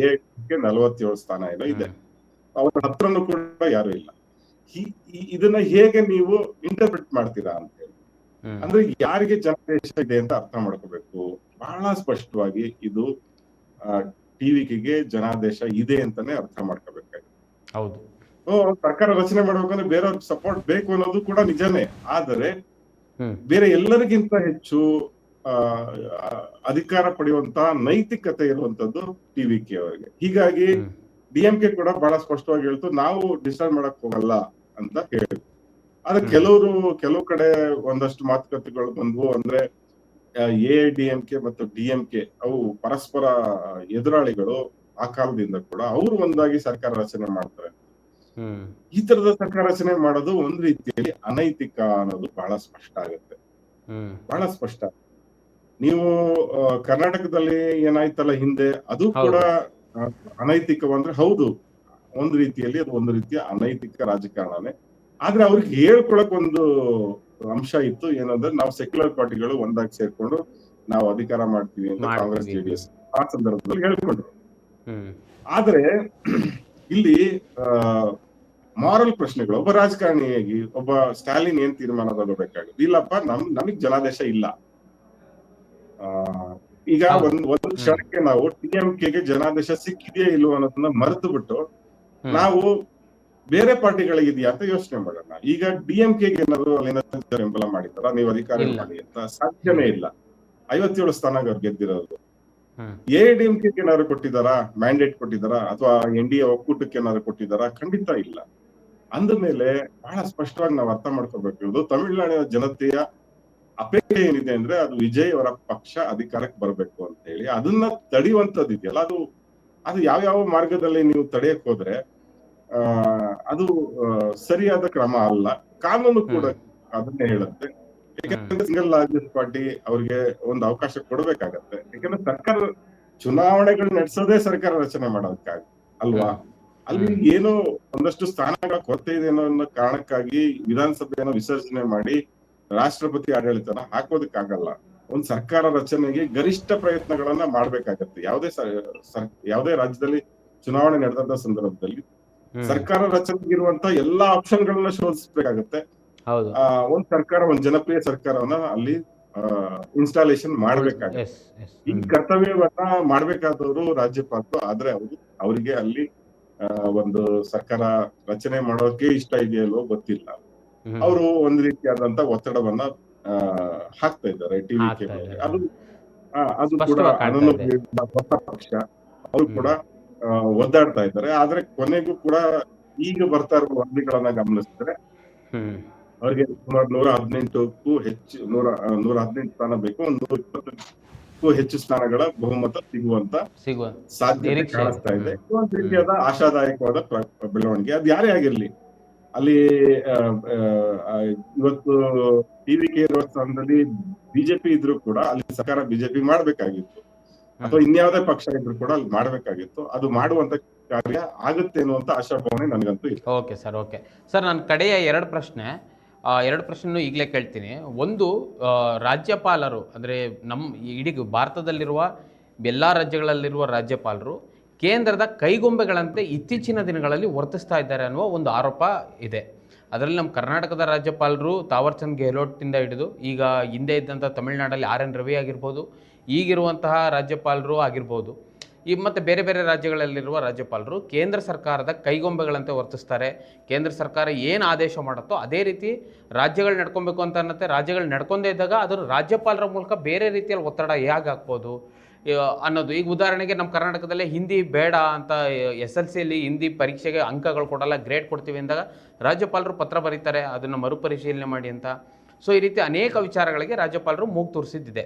ಎ 47 ಸ್ಥಾನ ಏನೋ ಇದೆ. ಅವ್ರ ಹತ್ರನೂ ಕೂಡ ಯಾರು ಇಲ್ಲ. ಇದನ್ನ ಹೇಗೆ ನೀವು ಇಂಟರ್ಪ್ರಿಟ್ ಮಾಡ್ತೀರಾ ಅಂತ ಹೇಳಿ, ಅಂದ್ರೆ ಯಾರಿಗೆ ಜನಾದೇಶ ಇದೆ ಅಂತ ಅರ್ಥ ಮಾಡ್ಕೋಬೇಕು. ಬಹಳ ಸ್ಪಷ್ಟವಾಗಿ ಇದು ಟಿವಿಕೆಗೆ ಜನಾದೇಶ ಇದೆ ಅಂತಾನೆ ಅರ್ಥ ಮಾಡ್ಕೋಬೇಕಾಗಿದೆ. ಹೌದು, ಸರ್ಕಾರ ರಚನೆ ಮಾಡ್ಬೇಕಂದ್ರೆ ಬೇರೆಯವ್ರಿಗೆ ಸಪೋರ್ಟ್ ಬೇಕು ಅನ್ನೋದು ಕೂಡ ನಿಜಾನೇ. ಆದರೆ ಬೇರೆ ಎಲ್ಲರಿಗಿಂತ ಹೆಚ್ಚು ಅಧಿಕಾರ ಪಡೆಯುವಂತಹ ನೈತಿಕತೆ ಇರುವಂತದ್ದು ಟಿವಿಕೆ ಅವರಿಗೆ. ಹೀಗಾಗಿ ಡಿಎಂಕೆ ಕೂಡ ಬಹಳ ಸ್ಪಷ್ಟವಾಗಿ ಹೇಳ್ತು, ನಾವು ಡಿಸೈಡ್ ಮಾಡಕ್ ಹೋಗಲ್ಲ ಅಂತ ಹೇಳಿದ್ರು. ಆದ್ರೆ ಕೆಲವು ಕಡೆ ಒಂದಷ್ಟು ಮಾತುಕತೆಗಳು ಬಂದ್ವು. ಅಂದ್ರೆ ಎಐಡಿಎಂಕೆ ಮತ್ತು ಡಿಎಂಕೆ ಅವು ಪರಸ್ಪರ ಎದುರಾಳಿಗಳು. ಆ ಕಾಲದಿಂದ ಕೂಡ ಅವರು ಒಂದಾಗಿ ಸರ್ಕಾರ ರಚನೆ ಮಾಡ್ತಾರೆ. ಈ ತರದ ಸರ್ಕಾರ ರಚನೆ ಮಾಡೋದು ಒಂದ್ ರೀತಿಯಲ್ಲಿ ಅನೈತಿಕ ಅನ್ನೋದು ಬಹಳ ಸ್ಪಷ್ಟ ಆಗುತ್ತೆ. ಬಹಳ ಸ್ಪಷ್ಟ. ನೀವು ಕರ್ನಾಟಕದಲ್ಲಿ ಏನಾಯ್ತಲ್ಲ ಹಿಂದೆ, ಅದು ಕೂಡ ಅನೈತಿಕವಂದ್ರೆ ಹೌದು, ಒಂದು ರೀತಿಯಲ್ಲಿ ಅದು ಒಂದು ರೀತಿಯ ಅನೈತಿಕ ರಾಜಕಾರಣನೇ. ಆದ್ರೆ ಅವ್ರಿಗೆ ಹೇಳ್ಕೊಳಕ್ ಒಂದು ಅಂಶ ಇತ್ತು. ಏನಂದ್ರೆ ನಾವು ಸೆಕ್ಯುಲರ್ ಪಾರ್ಟಿಗಳು ಒಂದಾಗಿ ಸೇರ್ಕೊಂಡು ನಾವು ಅಧಿಕಾರ ಮಾಡ್ತೀವಿ ಅಂತ ಕಾಂಗ್ರೆಸ್ ಜೆಡಿಎಸ್ ಆ ಸಂದರ್ಭದಲ್ಲಿ ಹೇಳ್ಕೊಂಡ್ರು. ಆದ್ರೆ ಇಲ್ಲಿ ಮಾರಲ್ ಪ್ರಶ್ನೆಗಳು, ಒಬ್ಬ ರಾಜಕಾರಣಿಯಾಗಿ ಒಬ್ಬ ಸ್ಟಾಲಿನ್ ಏನ್ ತೀರ್ಮಾನ ತಗೋಬೇಕಾಗುತ್ತೆ, ಇಲ್ಲಪ್ಪ ನಮಗ್ ಜನಾದೇಶ ಇಲ್ಲ. ಈಗ ಒಂದು ಕ್ಷಣಕ್ಕೆ ನಾವು ಟಿಎಂಕೆಗೆ ಜನಾದೇಶ ಸಿಕ್ಕಿದೆಯೇ ಇಲ್ವೋ ಅನ್ನೋದನ್ನ ಮರೆತು ಬಿಟ್ಟು ನಾವು ಬೇರೆ ಪಾರ್ಟಿಗಳಿಗೆ ಇದೆಯಾ ಅಂತ ಯೋಚನೆ ಮಾಡೋಣ. ಈಗ ಡಿಎಂಕೆಗೆ ಏನಾದ್ರು ಅಲ್ಲೇನಾದ್ರು ಬೆಂಬಲ ಮಾಡಿದಾರ, ನೀವು ಅಧಿಕಾರ ಮಾಡಿ ಅಂತ? ಸಾಧ್ಯನೇ ಇಲ್ಲ. 57 ಸ್ಥಾನ ಅವ್ರು ಗೆದ್ದಿರೋದು. ಎಐಡಿಎಂಕೆ ಏನಾದ್ರು ಕೊಟ್ಟಿದಾರಾ, ಮ್ಯಾಂಡೇಟ್ ಕೊಟ್ಟಿದಾರಾ, ಅಥವಾ ಎನ್ಡಿಎ ಒಕ್ಕೂಟಕ್ಕೆ ಏನಾದ್ರು ಕೊಟ್ಟಿದಾರಾ? ಖಂಡಿತ ಇಲ್ಲ. ಅಂದ ಮೇಲೆ ಬಹಳ ಸ್ಪಷ್ಟವಾಗಿ ನಾವು ಅರ್ಥ ಮಾಡ್ಕೋಬೇಕು. ತಮಿಳುನಾಡಿನ ಜನತೆಯ ಅಪೇಕ್ಷೆ ಏನಿದೆ ಅಂದ್ರೆ ಅದು ವಿಜಯ್ ಅವರ ಪಕ್ಷ ಅಧಿಕಾರಕ್ಕೆ ಬರ್ಬೇಕು ಅಂತ ಹೇಳಿ. ಅದನ್ನ ತಡೆಯುವಂತದ್ದು ಇದೆಯಲ್ಲ, ಅದು ಯಾವ ಮಾರ್ಗದಲ್ಲಿ ನೀವು ತಡೆಯಕ್ ಹೋದ್ರೆ ಅದು ಸರಿಯಾದ ಕ್ರಮ ಅಲ್ಲ. ಕಾನೂನು ಕೂಡ ಅದನ್ನೇ ಹೇಳುತ್ತೆ. ಯಾಕಂದ್ರೆ ಸಿಂಗಲ್ ಲಾರ್ಜೆಸ್ಟ್ ಪಾರ್ಟಿ ಅವ್ರಿಗೆ ಒಂದು ಅವಕಾಶ ಕೊಡ್ಬೇಕಾಗತ್ತೆ. ಯಾಕಂದ್ರೆ ಸರ್ಕಾರ ಚುನಾವಣೆಗಳು ನಡೆಸೋದೇ ಸರ್ಕಾರ ರಚನೆ ಮಾಡೋದಕ್ಕಾಗ ಅಲ್ವಾ? ಅಲ್ಲಿ ಏನೋ ಒಂದಷ್ಟು ಸ್ಥಾನಗಳ ಕೊರತೆ ಇದೆ ಅನ್ನೋ ಕಾರಣಕ್ಕಾಗಿ ವಿಧಾನಸಭೆಯನ್ನ ವಿಸರ್ಜನೆ ಮಾಡಿ ರಾಷ್ಟ್ರಪತಿ ಆಡಳಿತನ ಹಾಕೋದಕ್ಕಾಗಲ್ಲ. ಒಂದ್ ಸರ್ಕಾರ ರಚನೆಗೆ ಗರಿಷ್ಠ ಪ್ರಯತ್ನಗಳನ್ನ ಮಾಡ್ಬೇಕಾಗತ್ತೆ. ಯಾವುದೇ ರಾಜ್ಯದಲ್ಲಿ ಚುನಾವಣೆ ನಡೆದಂತ ಸಂದರ್ಭದಲ್ಲಿ ಸರ್ಕಾರ ರಚನೆಗಿರುವಂತ ಎಲ್ಲಾ ಆಪ್ಷನ್ ಗಳನ್ನ ಶೋಧಿಸಬೇಕಾಗತ್ತೆ. ಒಂದ್ ಸರ್ಕಾರ, ಒಂದ್ ಜನಪ್ರಿಯ ಸರ್ಕಾರವನ್ನ ಅಲ್ಲಿ ಇನ್ಸ್ಟಾಲೇಷನ್ ಮಾಡ್ಬೇಕಾಗತ್ತೆ. ಈ ಕರ್ತವ್ಯವನ್ನ ಮಾಡ್ಬೇಕಾದವರು ರಾಜ್ಯಪಾಲರು. ಆದ್ರೆ ಅವರಿಗೆ ಅಲ್ಲಿ ಒಂದು ಸರ್ಕಾರ ರಚನೆ ಮಾಡೋಕೆ ಇಷ್ಟ ಇದೆಯಲ್ಲೋ ಗೊತ್ತಿಲ್ಲ. ಅವರು ಒಂದ್ ರೀತಿಯಾದಂತ ಒತ್ತಡವನ್ನ ಹಾಕ್ತಾ ಇದ್ದಾರೆ ಟಿವಿಕೆ ಮೇಲೆ. ಅದು ಕೂಡ ಹೊಸ ಪಕ್ಷ, ಅವರು ಕೂಡ ಒದ್ದಾಡ್ತಾ ಇದ್ದಾರೆ. ಆದ್ರೆ ಕೊನೆಗೂ ಕೂಡ ಈಗ ಬರ್ತಾ ಇರುವ ವರದಿಗಳನ್ನ ಗಮನಿಸಿದ್ರೆ ಅವ್ರಿಗೆ ಸುಮಾರು 118ಕ್ಕೂ ಹೆಚ್ಚು 118 ಸ್ಥಾನ ಬೇಕು. 120ಕ್ಕೂ ಹೆಚ್ಚು ಸ್ಥಾನಗಳ ಬಹುಮತ ಸಿಗುವಂತ ಸಾಧ್ಯತೆ ಕಾಣಿಸ್ತಾ ಇದೆ. ಒಂದ್ ರೀತಿಯಾದ ಆಶಾದಾಯಕವಾದ ಬೆಳವಣಿಗೆ. ಅದು ಯಾರೇ ಆಗಿರ್ಲಿ, ಅಲ್ಲಿ ಇವತ್ತು ಟಿವಿಕೆ ಇರುವ ಸ್ಥಾನದಲ್ಲಿ ಬಿಜೆಪಿ ಇದ್ರು ಕೂಡ ಅಲ್ಲಿ ಸರ್ಕಾರ ಬಿಜೆಪಿ ಮಾಡ್ಬೇಕಾಗಿತ್ತು, ಅಥವಾ ಇನ್ಯಾವುದೇ ಪಕ್ಷ ಇದ್ರು ಕೂಡ ಅಲ್ಲಿ ಮಾಡ್ಬೇಕಾಗಿತ್ತು. ಅದು ಮಾಡುವಂತ ಕಾರ್ಯ ಆಗುತ್ತೆ ಅನ್ನುವಂತ ಆಶಾಭಾವನೆ ನನಗಂತೂ ಇದೆ. ಓಕೆ ಸರ್, ನನ್ನ ಕಡೆಯ ಎರಡು ಪ್ರಶ್ನೆ ಈಗಲೇ ಕೇಳ್ತೀನಿ. ಒಂದು, ರಾಜ್ಯಪಾಲರು ಅಂದರೆ ನಮ್ಮ ಇಡೀ ಭಾರತದಲ್ಲಿರುವ ಎಲ್ಲ ರಾಜ್ಯಗಳಲ್ಲಿರುವ ರಾಜ್ಯಪಾಲರು ಕೇಂದ್ರದ ಕೈಗೊಂಬೆಗಳಂತೆ ಇತ್ತೀಚಿನ ದಿನಗಳಲ್ಲಿ ವರ್ತಿಸ್ತಾ ಇದ್ದಾರೆ ಅನ್ನುವ ಒಂದು ಆರೋಪ ಇದೆ. ಅದರಲ್ಲಿ ನಮ್ಮ ಕರ್ನಾಟಕದ ರಾಜ್ಯಪಾಲರು ತಾವರ್ಚಂದ್ ಗೆಹ್ಲೋಟಿಂದ ಹಿಡಿದು ಈಗ ಹಿಂದೆ ಇದ್ದಂಥ ತಮಿಳುನಾಡಲ್ಲಿ RN ರವಿ ಆಗಿರ್ಬೋದು, ಈಗಿರುವಂತಹ ರಾಜ್ಯಪಾಲರು ಆಗಿರ್ಬೋದು, ಮತ್ತು ಬೇರೆ ಬೇರೆ ರಾಜ್ಯಗಳಲ್ಲಿರುವ ರಾಜ್ಯಪಾಲರು ಕೇಂದ್ರ ಸರ್ಕಾರದ ಕೈಗೊಂಬೆಗಳಂತೆ ವರ್ತಿಸ್ತಾರೆ. ಕೇಂದ್ರ ಸರ್ಕಾರ ಏನು ಆದೇಶ ಮಾಡುತ್ತೋ ಅದೇ ರೀತಿ ರಾಜ್ಯಗಳು ನಡ್ಕೊಬೇಕು ಅಂತ ಅನ್ನತ್ತೆ. ರಾಜ್ಯಗಳು ನಡ್ಕೊಂಡೇ ಇದ್ದಾಗ ಅದನ್ನು ರಾಜ್ಯಪಾಲರ ಮೂಲಕ ಬೇರೆ ರೀತಿಯಲ್ಲಿ ಒತ್ತಡ ಹೇಗೆ ಹಾಕ್ಬೋದು, ಅನ್ನೋದು. ಈಗ ಉದಾಹರಣೆಗೆ ನಮ್ಮ ಕರ್ನಾಟಕದಲ್ಲೇ ಹಿಂದಿ ಬೇಡ ಅಂತ SLCಯಲ್ಲಿ ಹಿಂದಿ ಪರೀಕ್ಷೆಗೆ ಅಂಕಗಳು ಕೊಡಲ್ಲ, ಗ್ರೇಡ್ ಕೊಡ್ತೀವಿ ಅಂದಾಗ ರಾಜ್ಯಪಾಲರು ಪತ್ರ ಬರೀತಾರೆ ಅದನ್ನು ಮರುಪರಿಶೀಲನೆ ಮಾಡಿ ಅಂತ. ಸೊ ಈ ರೀತಿ ಅನೇಕ ವಿಚಾರಗಳಿಗೆ ರಾಜ್ಯಪಾಲರು ಮೂಗು ತೂರಿಸಿದ್ದಿದೆ.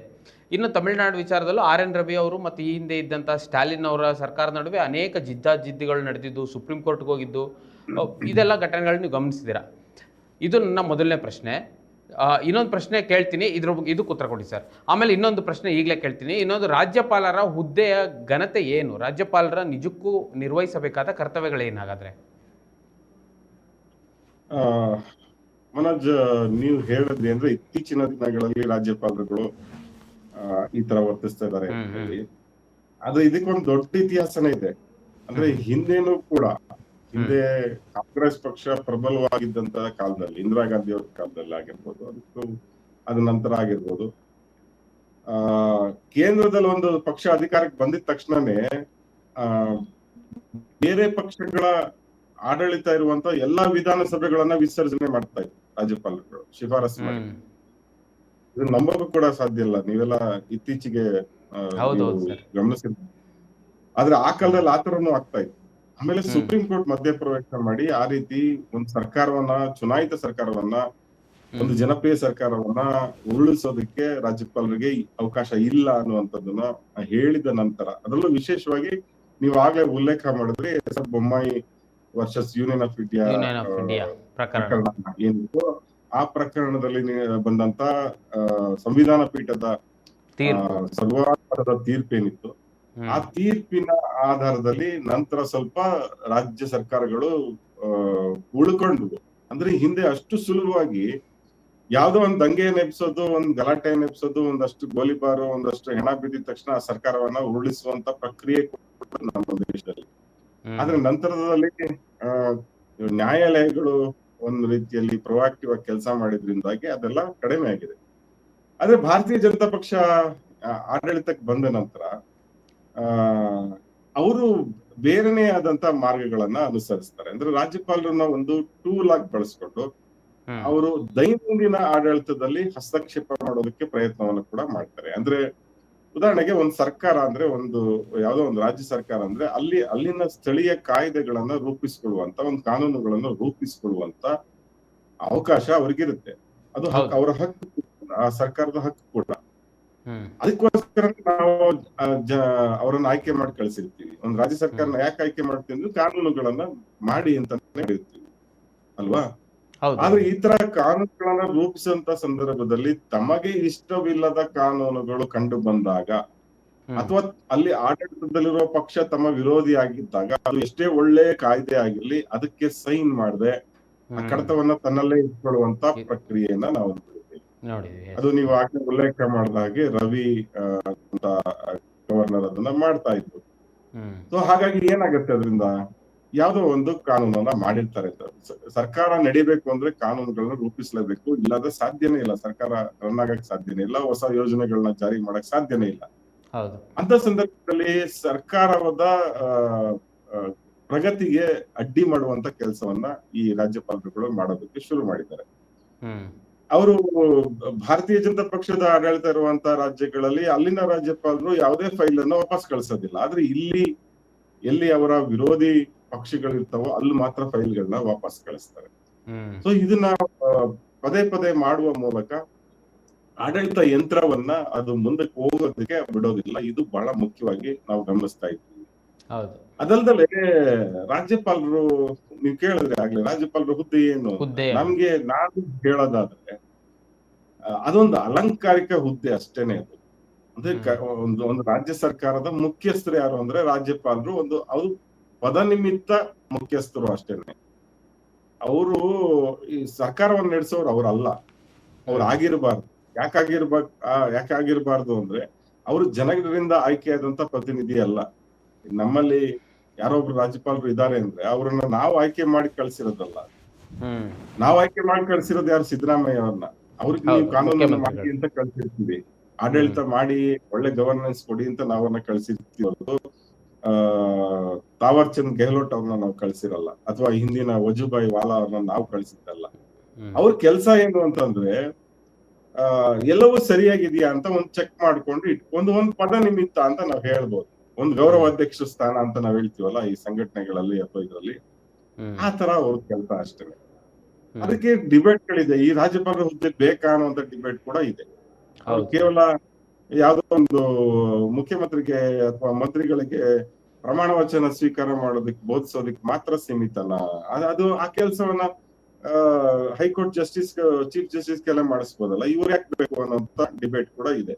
ಇನ್ನು ತಮಿಳುನಾಡು ವಿಚಾರದಲ್ಲೂ RN ರವಿ ಅವರು ಮತ್ತು ಈ ಹಿಂದೆ ಇದ್ದಂಥ ಸ್ಟಾಲಿನ್ ಅವರ ಸರ್ಕಾರದ ನಡುವೆ ಅನೇಕ ಜಿದ್ದಾಜಿದ್ದಿಗಳು ನಡೆದಿದ್ದು, ಸುಪ್ರೀಂ ಕೋರ್ಟ್ಗೆ ಹೋಗಿದ್ದು, ಇದೆಲ್ಲ ಘಟನೆಗಳನ್ನ ನೀವು ಗಮನಿಸಿದ್ದೀರಾ. ಇದು ನನ್ನ ಮೊದಲನೇ ಪ್ರಶ್ನೆ. ಇನ್ನೊಂದು ಪ್ರಶ್ನೆ ಕೇಳ್ತೀನಿ, ಇದಕ್ಕೆ ಉತ್ತರ ಕೊಡಿ ಸರ್. ಆಮೇಲೆ ಇನ್ನೊಂದು ಪ್ರಶ್ನೆ ಈಗಲೇ ಕೇಳ್ತೀನಿ. ಇನ್ನೊಂದು, ರಾಜ್ಯಪಾಲರ ಹುದ್ದೆಯ ಘನತೆ ಏನು? ರಾಜ್ಯಪಾಲರ ನಿಜಕ್ಕೂ ನಿರ್ವಹಿಸಬೇಕಾದ ಕರ್ತವ್ಯಗಳೇನಾಗಾದ್ರೆ? ಮನೋಜ್, ನೀವು ಹೇಳಿದ್ರಿ ಅಂದ್ರೆ ಇತ್ತೀಚಿನ ದಿನಗಳಲ್ಲಿ ರಾಜ್ಯಪಾಲರುಗಳು ಈ ತರ ವರ್ತಿಸ್ತಾ ಇದ್ದಾರೆ ಅಂತ ಹೇಳಿ. ಆದ್ರೆ ಇದಕ್ಕೊಂದು ದೊಡ್ಡ ಇತಿಹಾಸನೇ ಇದೆ. ಅಂದ್ರೆ ಹಿಂದೇನು ಕೂಡ, ಹಿಂದೆ ಕಾಂಗ್ರೆಸ್ ಪಕ್ಷ ಪ್ರಬಲವಾಗಿದ್ದಂತ ಕಾಲದಲ್ಲಿ, ಇಂದಿರಾ ಗಾಂಧಿ ಅವ್ರ ಕಾಲದಲ್ಲಿ ಆಗಿರ್ಬೋದು, ಅದ ನಂತರ ಆಗಿರ್ಬೋದು, ಕೇಂದ್ರದಲ್ಲಿ ಒಂದು ಪಕ್ಷ ಅಧಿಕಾರಕ್ಕೆ ಬಂದಿದ ತಕ್ಷಣನೇ ಬೇರೆ ಪಕ್ಷಗಳ ಆಡಳಿತ ಇರುವಂತ ಎಲ್ಲಾ ವಿಧಾನಸಭೆಗಳನ್ನ ವಿಸರ್ಜನೆ ಮಾಡ್ತಾ ಇದ್ರು ರಾಜ್ಯಪಾಲರುಗಳು, ಶಿಫಾರಸು ಮಾಡಿ. ಇದು ನಂಬೋಕು ಕೂಡ ಸಾಧ್ಯ ಇಲ್ಲ, ನೀವೆಲ್ಲ ಇತ್ತೀಚೆಗೆ ಗಮನಿಸಿದ್ರೆ. ಆದ್ರೆ ಆ ಕಾಲದಲ್ಲಿ ಆತರನು ಆಗ್ತಾ ಇತ್ತು. ಆಮೇಲೆ ಸುಪ್ರೀಂ ಕೋರ್ಟ್ ಮಧ್ಯಪ್ರವೇಶ ಮಾಡಿ ಆ ರೀತಿ ಒಂದು ಸರ್ಕಾರವನ್ನ, ಚುನಾಯಿತ ಸರ್ಕಾರವನ್ನ, ಒಂದು ಜನಪ್ರಿಯ ಸರ್ಕಾರವನ್ನ ಉರುಳಿಸೋದಕ್ಕೆ ರಾಜ್ಯಪಾಲರಿಗೆ ಅವಕಾಶ ಇಲ್ಲ ಅನ್ನುವಂಥದ್ದನ್ನ ಹೇಳಿದ ನಂತರ, ಅದರಲ್ಲೂ ವಿಶೇಷವಾಗಿ ನೀವು ಆಗ್ಲೇ ಉಲ್ಲೇಖ ಮಾಡಿದ್ರಿ S F Bommai versus Union of India ಪ್ರಕರಣ ಏನಿತ್ತು, ಆ ಪ್ರಕರಣದಲ್ಲಿ ಬಂದಂತ ಸಂವಿಧಾನ ಪೀಠದ ಸರ್ವಾಧಿಕಾರದ ತೀರ್ಪೇನಿತ್ತು, ಆ ತೀರ್ಪಿನ ಆಧಾರದಲ್ಲಿ ನಂತರ ಸ್ವಲ್ಪ ರಾಜ್ಯ ಸರ್ಕಾರಗಳು ಉಳ್ಕೊಂಡ್ವು. ಅಂದ್ರೆ ಹಿಂದೆ ಅಷ್ಟು ಸುಲಭವಾಗಿ ಯಾವ್ದೋ ಒಂದ್ ದಂಗೆಯನ್ನು ಎಬ್ಸೋದು, ಒಂದ್ ಗಲಾಟೆಯನ್ನು ಎಬ್ಸೋದು, ಒಂದಷ್ಟು ಗೋಲಿಬಾರು, ಒಂದಷ್ಟು ಹೆಣ ಬಿದ್ದಿದ ತಕ್ಷಣ ಆ ಸರ್ಕಾರವನ್ನ ಉರುಳಿಸುವಂತ ಪ್ರಕ್ರಿಯೆ ನಮ್ಮ ದೇಶದಲ್ಲಿ. ಆದ್ರೆ ನಂತರದಲ್ಲಿ ನ್ಯಾಯಾಲಯಗಳು ಒಂದು ರೀತಿಯಲ್ಲಿ ಪ್ರೊಆಕ್ಟಿವ್ ಆಗಿ ಕೆಲಸ ಮಾಡಿದ್ರಿಂದಾಗಿ ಅದೆಲ್ಲ ಕಡಿಮೆ ಆಗಿದೆ. ಆದ್ರೆ ಭಾರತೀಯ ಜನತಾ ಪಕ್ಷ ಆಡಳಿತಕ್ಕೆ ಬಂದ ನಂತರ ಅವರು ಬೇರೆನೇ ಆದಂತ ಮಾರ್ಗಗಳನ್ನ ಅನುಸರಿಸ್ತಾರೆ. ಅಂದ್ರೆ ರಾಜ್ಯಪಾಲರನ್ನ ಒಂದು ಟೂಲ್ ಆಗಿ ಬಳಸ್ಕೊಂಡು ಅವರು ದೈನಂದಿನ ಆಡಳಿತದಲ್ಲಿ ಹಸ್ತಕ್ಷೇಪ ಮಾಡೋದಕ್ಕೆ ಪ್ರಯತ್ನವನ್ನು ಕೂಡ ಮಾಡ್ತಾರೆ. ಅಂದ್ರೆ ಉದಾಹರಣೆಗೆ ಒಂದು ಸರ್ಕಾರ ಅಂದ್ರೆ, ಒಂದು ಯಾವ್ದೋ ಒಂದು ರಾಜ್ಯ ಸರ್ಕಾರ ಅಂದ್ರೆ ಅಲ್ಲಿನ ಸ್ಥಳೀಯ ಕಾಯ್ದೆಗಳನ್ನ ರೂಪಿಸ್ಕೊಳ್ಳುವಂತ, ಒಂದು ಕಾನೂನುಗಳನ್ನು ರೂಪಿಸ್ಕೊಳ್ಳುವಂತ ಅವಕಾಶ ಅವ್ರಿಗಿರುತ್ತೆ. ಅದು ಅವರ ಹಕ್ಕು, ಆ ಸರ್ಕಾರದ ಹಕ್ಕು ಕೂಡ. ಅದಕ್ಕೋಸ್ಕರ ನಾವು ಅವರನ್ನ ಆಯ್ಕೆ ಮಾಡಿ ಕಳ್ಸಿರ್ತೀವಿ. ಒಂದು ರಾಜ್ಯ ಸರ್ಕಾರನ ಯಾಕೆ ಆಯ್ಕೆ ಮಾಡ್ತೀವಿ ಅಂದ್ರೆ ಕಾನೂನುಗಳನ್ನ ಮಾಡಿ ಅಂತ ಹೇಳಿರ್ತೀವಿ ಅಲ್ವಾ. ಆದ್ರೆ ಈ ತರ ಕಾನೂನುಗಳನ್ನ ರೂಪಿಸುವಂತ ಸಂದರ್ಭದಲ್ಲಿ ತಮಗೆ ಇಷ್ಟವಿಲ್ಲದ ಕಾನೂನುಗಳು ಕಂಡು ಬಂದಾಗ, ಅಥವಾ ಅಲ್ಲಿ ಆಡಳಿತದಲ್ಲಿರುವ ಪಕ್ಷ ತಮ್ಮ ವಿರೋಧಿ ಆಗಿದ್ದಾಗ, ಅದು ಎಷ್ಟೇ ಒಳ್ಳೆ ಕಾಯ್ದೆ ಆಗಿರ್ಲಿ ಅದಕ್ಕೆ ಸೈನ್ ಮಾಡದೆ ಆ ಕಡತವನ್ನ ತನ್ನಲ್ಲೇ ಇಟ್ಕೊಳ್ಳುವಂತ ಪ್ರಕ್ರಿಯೆಯನ್ನ ನಾವು ನೋಡಿದ್ವಿ. ಅದು ನೀವು ಆಗ್ಲೇ ಉಲ್ಲೇಖ ಮಾಡಿದ ಹಾಗೆ ರವಿ ಅಂತ ಗವರ್ನರ್ ಅದನ್ನ ಮಾಡ್ತಾ ಇದ್ರು. ಸೊ ಹಾಗಾಗಿ ಏನಾಗುತ್ತೆ, ಅದರಿಂದ ಯಾವ್ದೋ ಒಂದು ಕಾನೂನನ್ನ ಮಾಡಿರ್ತಾರೆ. ಸರ್ಕಾರ ನಡಿಬೇಕು ಅಂದ್ರೆ ಕಾನೂನುಗಳನ್ನ ರೂಪಿಸಲೇಬೇಕು, ಇಲ್ಲಾದ್ರೆ ಸಾಧ್ಯನೇ ಇಲ್ಲ. ಸರ್ಕಾರ ರನ್ ಆಗಕ್ ಸಾಧ್ಯನೇ ಇಲ್ಲ, ಹೊಸ ಯೋಜನೆಗಳನ್ನ ಜಾರಿ ಮಾಡಕ್ ಸಾಧ್ಯನೇ ಇಲ್ಲ. ಅಂತ ಸಂದರ್ಭದಲ್ಲಿ ಸರ್ಕಾರದ ಪ್ರಗತಿಗೆ ಅಡ್ಡಿ ಮಾಡುವಂತ ಕೆಲಸವನ್ನ ಈ ರಾಜ್ಯಪಾಲರುಗಳು ಮಾಡೋದಕ್ಕೆ ಶುರು ಮಾಡಿದ್ದಾರೆ. ಅವರು ಭಾರತೀಯ ಜನತಾ ಪಕ್ಷದ ಆಡಳಿತ ಇರುವಂತ ರಾಜ್ಯಗಳಲ್ಲಿ ಅಲ್ಲಿನ ರಾಜ್ಯಪಾಲರು ಯಾವುದೇ ಫೈಲ್ ಅನ್ನ ವಾಪಸ್ ಕಳಿಸೋದಿಲ್ಲ. ಆದ್ರೆ ಎಲ್ಲಿ ಅವರ ವಿರೋಧಿ ಪಕ್ಷಗಳಿರ್ತಾವೋ ಅಲ್ಲಿ ಮಾತ್ರ ಫೈಲ್ಗಳನ್ನ ವಾಪಸ್ ಕಳಿಸ್ತಾರೆ. ಸೊ ಇದನ್ನ ಪದೇ ಪದೇ ಮಾಡುವ ಮೂಲಕ ಆಡಳಿತ ಯಂತ್ರವನ್ನ ಅದು ಮುಂದಕ್ಕೆ ಹೋಗೋದಕ್ಕೆ ಬಿಡೋದಿಲ್ಲ. ಇದು ಬಹಳ ಮುಖ್ಯವಾಗಿ ನಾವು ಗಮನಿಸ್ತಾ ಇದ್ದೀವಿ. ಅದಲ್ದಲೆ ರಾಜ್ಯಪಾಲರು, ನೀವು ಕೇಳಿದ್ರೆ ಆಗ್ಲೇ ರಾಜ್ಯಪಾಲರ ಹುದ್ದೆ ಏನು, ನಾನು ಹೇಳೋದಾದ್ರೆ ಅದೊಂದು ಅಲಂಕಾರಿಕ ಹುದ್ದೆ ಅಷ್ಟೇನೆ. ಅದು ಅಂದ್ರೆ ಒಂದು ರಾಜ್ಯ ಸರ್ಕಾರದ ಮುಖ್ಯಸ್ಥರು ಯಾರು ಅಂದ್ರೆ ರಾಜ್ಯಪಾಲರು, ಅವರು ಪದನಿಮಿತ್ತ ಮುಖ್ಯಸ್ಥರು ಅಷ್ಟೇನೆ. ಅವರು ಈ ಸರ್ಕಾರವನ್ನು ನಡೆಸೋರು ಅವರಲ್ಲ, ಅವ್ರು ಆಗಿರ್ಬಾರ್ದು. ಯಾಕಾಗಿರ್ಬಾರ್ದು ಅಂದ್ರೆ ಅವರು ಜನರಿಂದ ಆಯ್ಕೆಯಾದಂತ ಪ್ರತಿನಿಧಿ ಅಲ್ಲ. ನಮ್ಮಲ್ಲಿ ಯಾರೊಬ್ರು ರಾಜ್ಯಪಾಲರು ಇದ್ದಾರೆ ಅಂದ್ರೆ ಅವ್ರನ್ನ ನಾವು ಆಯ್ಕೆ ಮಾಡಿ ಕಳ್ಸಿರೋದಲ್ಲ. ನಾವು ಆಯ್ಕೆ ಮಾಡಿ ಕಳ್ಸಿರೋದು ಯಾರು? ಸಿದ್ದರಾಮಯ್ಯ ಅವ್ರನ್ನ. ಅವ್ರಿಗೆ ನೀವು ಕಾನೂನನ್ನ ಮಾಡಿ ಅಂತ ಕಳ್ಸಿರ್ತೀವಿ, ಆಡಳಿತ ಮಾಡಿ ಒಳ್ಳೆ ಗವರ್ನೆನ್ಸ್ ಕೊಡಿ ಅಂತ ನಾವನ್ನ ಕಳ್ಸಿರ್ತೀವಿ. ತಾವರ್ ಚಂದ್ ಗೆಹ್ಲೋಟ್ ಅವ್ರನ್ನ ನಾವು ಕಳ್ಸಿರಲ್ಲ, ಅಥವಾ ಹಿಂದಿನ ವಜುಭಾಯಿ ವಾಲಾ ಅವ್ರನ್ನ ನಾವು ಕಳ್ಸಿದ್ದಲ್ಲ. ಅವ್ರ ಕೆಲ್ಸ ಏನು ಅಂತಂದ್ರೆ ಎಲ್ಲವೂ ಸರಿಯಾಗಿದೆಯಾ ಅಂತ ಒಂದು ಚೆಕ್ ಮಾಡ್ಕೊಂಡು ಒಂದು ಪದ ನಿಮಿತ್ತ ಅಂತ ನಾವ್ ಹೇಳ್ಬೋದು. ಒಂದು ಗೌರವಾಧ್ಯಕ್ಷ ಸ್ಥಾನ ಅಂತ ನಾವ್ ಹೇಳ್ತೀವಲ್ಲ ಈ ಸಂಘಟನೆಗಳಲ್ಲಿ ಅಥವಾ ಇದರಲ್ಲಿ, ಆ ತರ ಅವ್ರ ಕೆಲಸ ಅಷ್ಟೇ. ಅದಕ್ಕೆ ಡಿಬೇಟ್ಗಳಿದೆ. ಈ ರಾಜ್ಯಪಾಲರ ಹುದ್ದೆ ಬೇಕಾ ಅನ್ನುವಂತ ಡಿಬೇಟ್ ಕೂಡ ಇದೆ. ಅವ್ರು ಕೇವಲ ಯಾವ್ದೋ ಒಂದು ಮುಖ್ಯಮಂತ್ರಿಗೆ ಅಥವಾ ಮಂತ್ರಿಗಳಿಗೆ ಪ್ರಮಾಣ ವಚನ ಸ್ವೀಕಾರ ಮಾಡೋದಕ್ಕೆ ಬೋಧಿಸೋದಕ್ಕೆ ಮಾತ್ರ ಸೀಮಿತನ. ಅದು ಆ ಕೆಲಸವನ್ನ ಹೈಕೋರ್ಟ್ ಜಸ್ಟಿಸ್, ಚೀಫ್ ಜಸ್ಟಿಸ್ ಕೆಲ ಮಾಡಿಸ್ಬೋದಲ್ಲ, ಇವ್ರು ಯಾಕೆ ಬೇಕು ಅನ್ನೋಂತ ಡಿಬೇಟ್ ಕೂಡ ಇದೆ.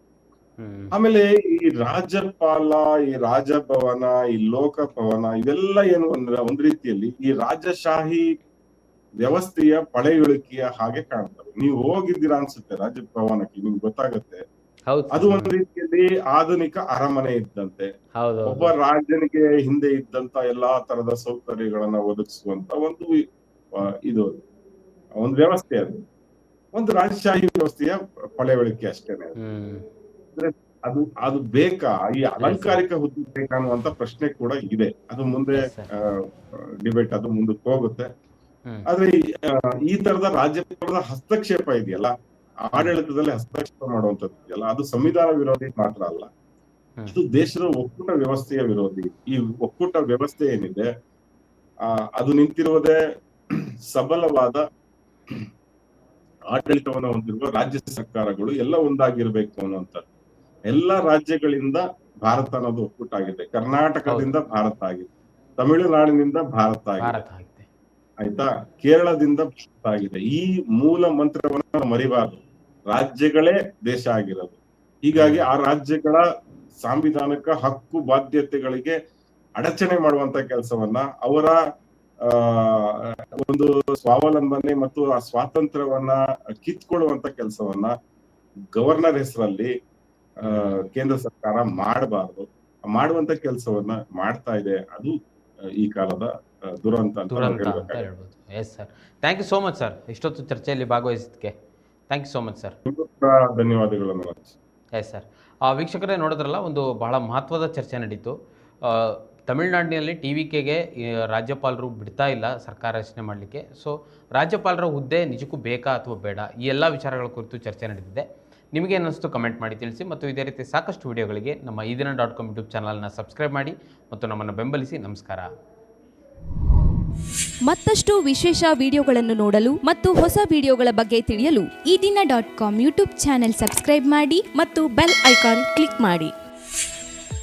ಆಮೇಲೆ ಈ ರಾಜ್ಯಪಾಲ, ಈ ರಾಜಭವನ, ಈ ಲೋಕಭವನ ಇವೆಲ್ಲ ಏನು ಒಂದ್ ರೀತಿಯಲ್ಲಿ ಈ ರಾಜಶಾಹಿ ವ್ಯವಸ್ಥೆಯ ಪಳೆಯುಳಿಕೆಯ ಹಾಗೆ ಕಾಣ್ತವೆ. ನೀವು ಹೋಗಿದ್ದೀರಾ ಅನ್ಸುತ್ತೆ ರಾಜಭವನಕ್ಕೆ, ನಿಮ್ಗೆ ಗೊತ್ತಾಗತ್ತೆ. ಅದು ಒಂದ್ ರೀತಿಯಲ್ಲಿ ಆಧುನಿಕ ಅರಮನೆ ಇದ್ದಂತೆ. ಒಬ್ಬ ರಾಜನಿಗೆ ಹಿಂದೆ ಇದ್ದಂತ ಎಲ್ಲಾ ತರದ ಸೌಕರ್ಯಗಳನ್ನ ಒದಗಿಸುವಂತ ಇದು ಒಂದು ವ್ಯವಸ್ಥೆ. ಒಂದು ರಾಜಶಾಹಿ ವ್ಯವಸ್ಥೆಯ ಪಳೆಯುಳಿಕೆ ಅಷ್ಟೇನೆ. ಅದು ಬೇಕಾ, ಈ ಅಲಂಕಾರಿಕ ಹುದ್ದೆ ಬೇಕಾ ಅನ್ನುವಂತ ಪ್ರಶ್ನೆ ಕೂಡ ಇದೆ. ಅದು ಮುಂದೆ ಡಿಬೇಟ್, ಅದು ಮುಂದಕ್ಕೆ ಹೋಗುತ್ತೆ. ಆದ್ರೆ ಈ ತರದ ರಾಜ್ಯಪಾಲರ ಹಸ್ತಕ್ಷೇಪ ಇದೆಯಲ್ಲ, ಆಡಳಿತದಲ್ಲಿ ಹಸ್ತಕ್ಷೇಪ ಮಾಡುವಂತದ್ದು ಇದೆಯಲ್ಲ, ಅದು ಸಂವಿಧಾನ ವಿರೋಧಿ ಮಾತ್ರ ಅಲ್ಲ, ಅದು ದೇಶದ ಒಕ್ಕೂಟ ವ್ಯವಸ್ಥೆಯ ವಿರೋಧಿ. ಈ ಒಕ್ಕೂಟ ವ್ಯವಸ್ಥೆ ಏನಿದೆ ಅದು ನಿಂತಿರುವುದೇ ಸಬಲವಾದ ಆಡಳಿತವನ್ನು ಹೊಂದಿರುವ ರಾಜ್ಯ ಸರ್ಕಾರಗಳು ಎಲ್ಲ ಒಂದಾಗಿರ್ಬೇಕು ಅನ್ನುವಂಥದ್ದು. ಎಲ್ಲ ರಾಜ್ಯಗಳಿಂದ ಭಾರತ ಅನ್ನೋದು ಒಕ್ಕೂಟ ಆಗಿದೆ. ಕರ್ನಾಟಕದಿಂದ ಭಾರತ ಆಗಿದೆ, ತಮಿಳುನಾಡಿನಿಂದ ಭಾರತ ಆಗಿದೆ, ಆಯ್ತಾ, ಕೇರಳದಿಂದ ಭಾರತ ಆಗಿದೆ. ಈ ಮೂಲ ಮಂತ್ರವನ್ನ ಮರಿಬಾರದು. ರಾಜ್ಯಗಳೇ ದೇಶ ಆಗಿರೋದು. ಹೀಗಾಗಿ ಆ ರಾಜ್ಯಗಳ ಸಾಂವಿಧಾನಿಕ ಹಕ್ಕು ಬಾಧ್ಯತೆಗಳಿಗೆ ಅಡಚಣೆ ಮಾಡುವಂತ ಕೆಲಸವನ್ನ, ಅವರ ಒಂದು ಸ್ವಾವಲಂಬನೆ ಮತ್ತು ಆ ಸ್ವಾತಂತ್ರ್ಯವನ್ನ ಕಿತ್ಕೊಳ್ಳುವಂತ ಕೆಲಸವನ್ನ ಗವರ್ನರ್ ಹೆಸರಲ್ಲಿ ಕೇಂದ್ರ ಸರ್ಕಾರ ಮಾಡಬಾರದು. ಮಾಡುವಂತ ಕೆಲಸವನ್ನ ಮಾಡ್ತಾ ಇದೆ. ಅದು ಈ ಕಾಲದ ದುರಂತ ಅಂತ ಹೇಳ್ಬೋದು. Yes sir, thank you so much sir, ಇಷ್ಟೊತ್ತು ಚರ್ಚೆಯಲ್ಲಿ ಭಾಗವಹಿಸಿದ್ದಕ್ಕೆ. Thank you so much sir. ಧನ್ಯವಾದಗಳು. ಎಸ್ ಸರ್, ವೀಕ್ಷಕರೇ ನೋಡಿದ್ರಲ್ಲ, ಒಂದು ಬಹಳ ಮಹತ್ವದ ಚರ್ಚೆ ನಡೀತು. ತಮಿಳುನಾಡಿನಲ್ಲಿ TVKಗೆ ರಾಜ್ಯಪಾಲರು ಬಿಡ್ತಾ ಇಲ್ಲ ಸರ್ಕಾರ ರಚನೆ ಮಾಡಲಿಕ್ಕೆ. ಸೊ ರಾಜ್ಯಪಾಲರ ಹುದ್ದೆ ನಿಜಕ್ಕೂ ಬೇಕಾ ಅಥವಾ ಬೇಡ, ಈ ಎಲ್ಲ ವಿಚಾರಗಳ ಕುರಿತು ಚರ್ಚೆ ನಡೆದಿದೆ. ನಿಮಗೆ ಅನ್ನಿಸ್ತು ಕಮೆಂಟ್ ಮಾಡಿ ತಿಳಿಸಿ. ಮತ್ತು ಇದೇ ರೀತಿ ಸಾಕಷ್ಟು ವಿಡಿಯೋಗಳಿಗೆ ನಮ್ಮ ಈದಿನ.com ಯೂಟ್ಯೂಬ್ ಚಾನಲ್ನ ಸಬ್ಸ್ಕ್ರೈಬ್ ಮಾಡಿ ಮತ್ತು ನಮ್ಮನ್ನು ಬೆಂಬಲಿಸಿ. ನಮಸ್ಕಾರ. ಮತ್ತಷ್ಟು ವಿಶೇಷ ವಿಡಿಯೋಗಳನ್ನು ನೋಡಲು ಮತ್ತು ಹೊಸ ವಿಡಿಯೋಗಳ ಬಗ್ಗೆ ತಿಳಿಯಲು ಈದಿನ.com ಯೂಟ್ಯೂಬ್ ಚಾನೆಲ್ ಸಬ್ಸ್ಕ್ರೈಬ್ ಮಾಡಿ ಮತ್ತು ಬೆಲ್ ಐಕಾನ್ ಕ್ಲಿಕ್ ಮಾಡಿ.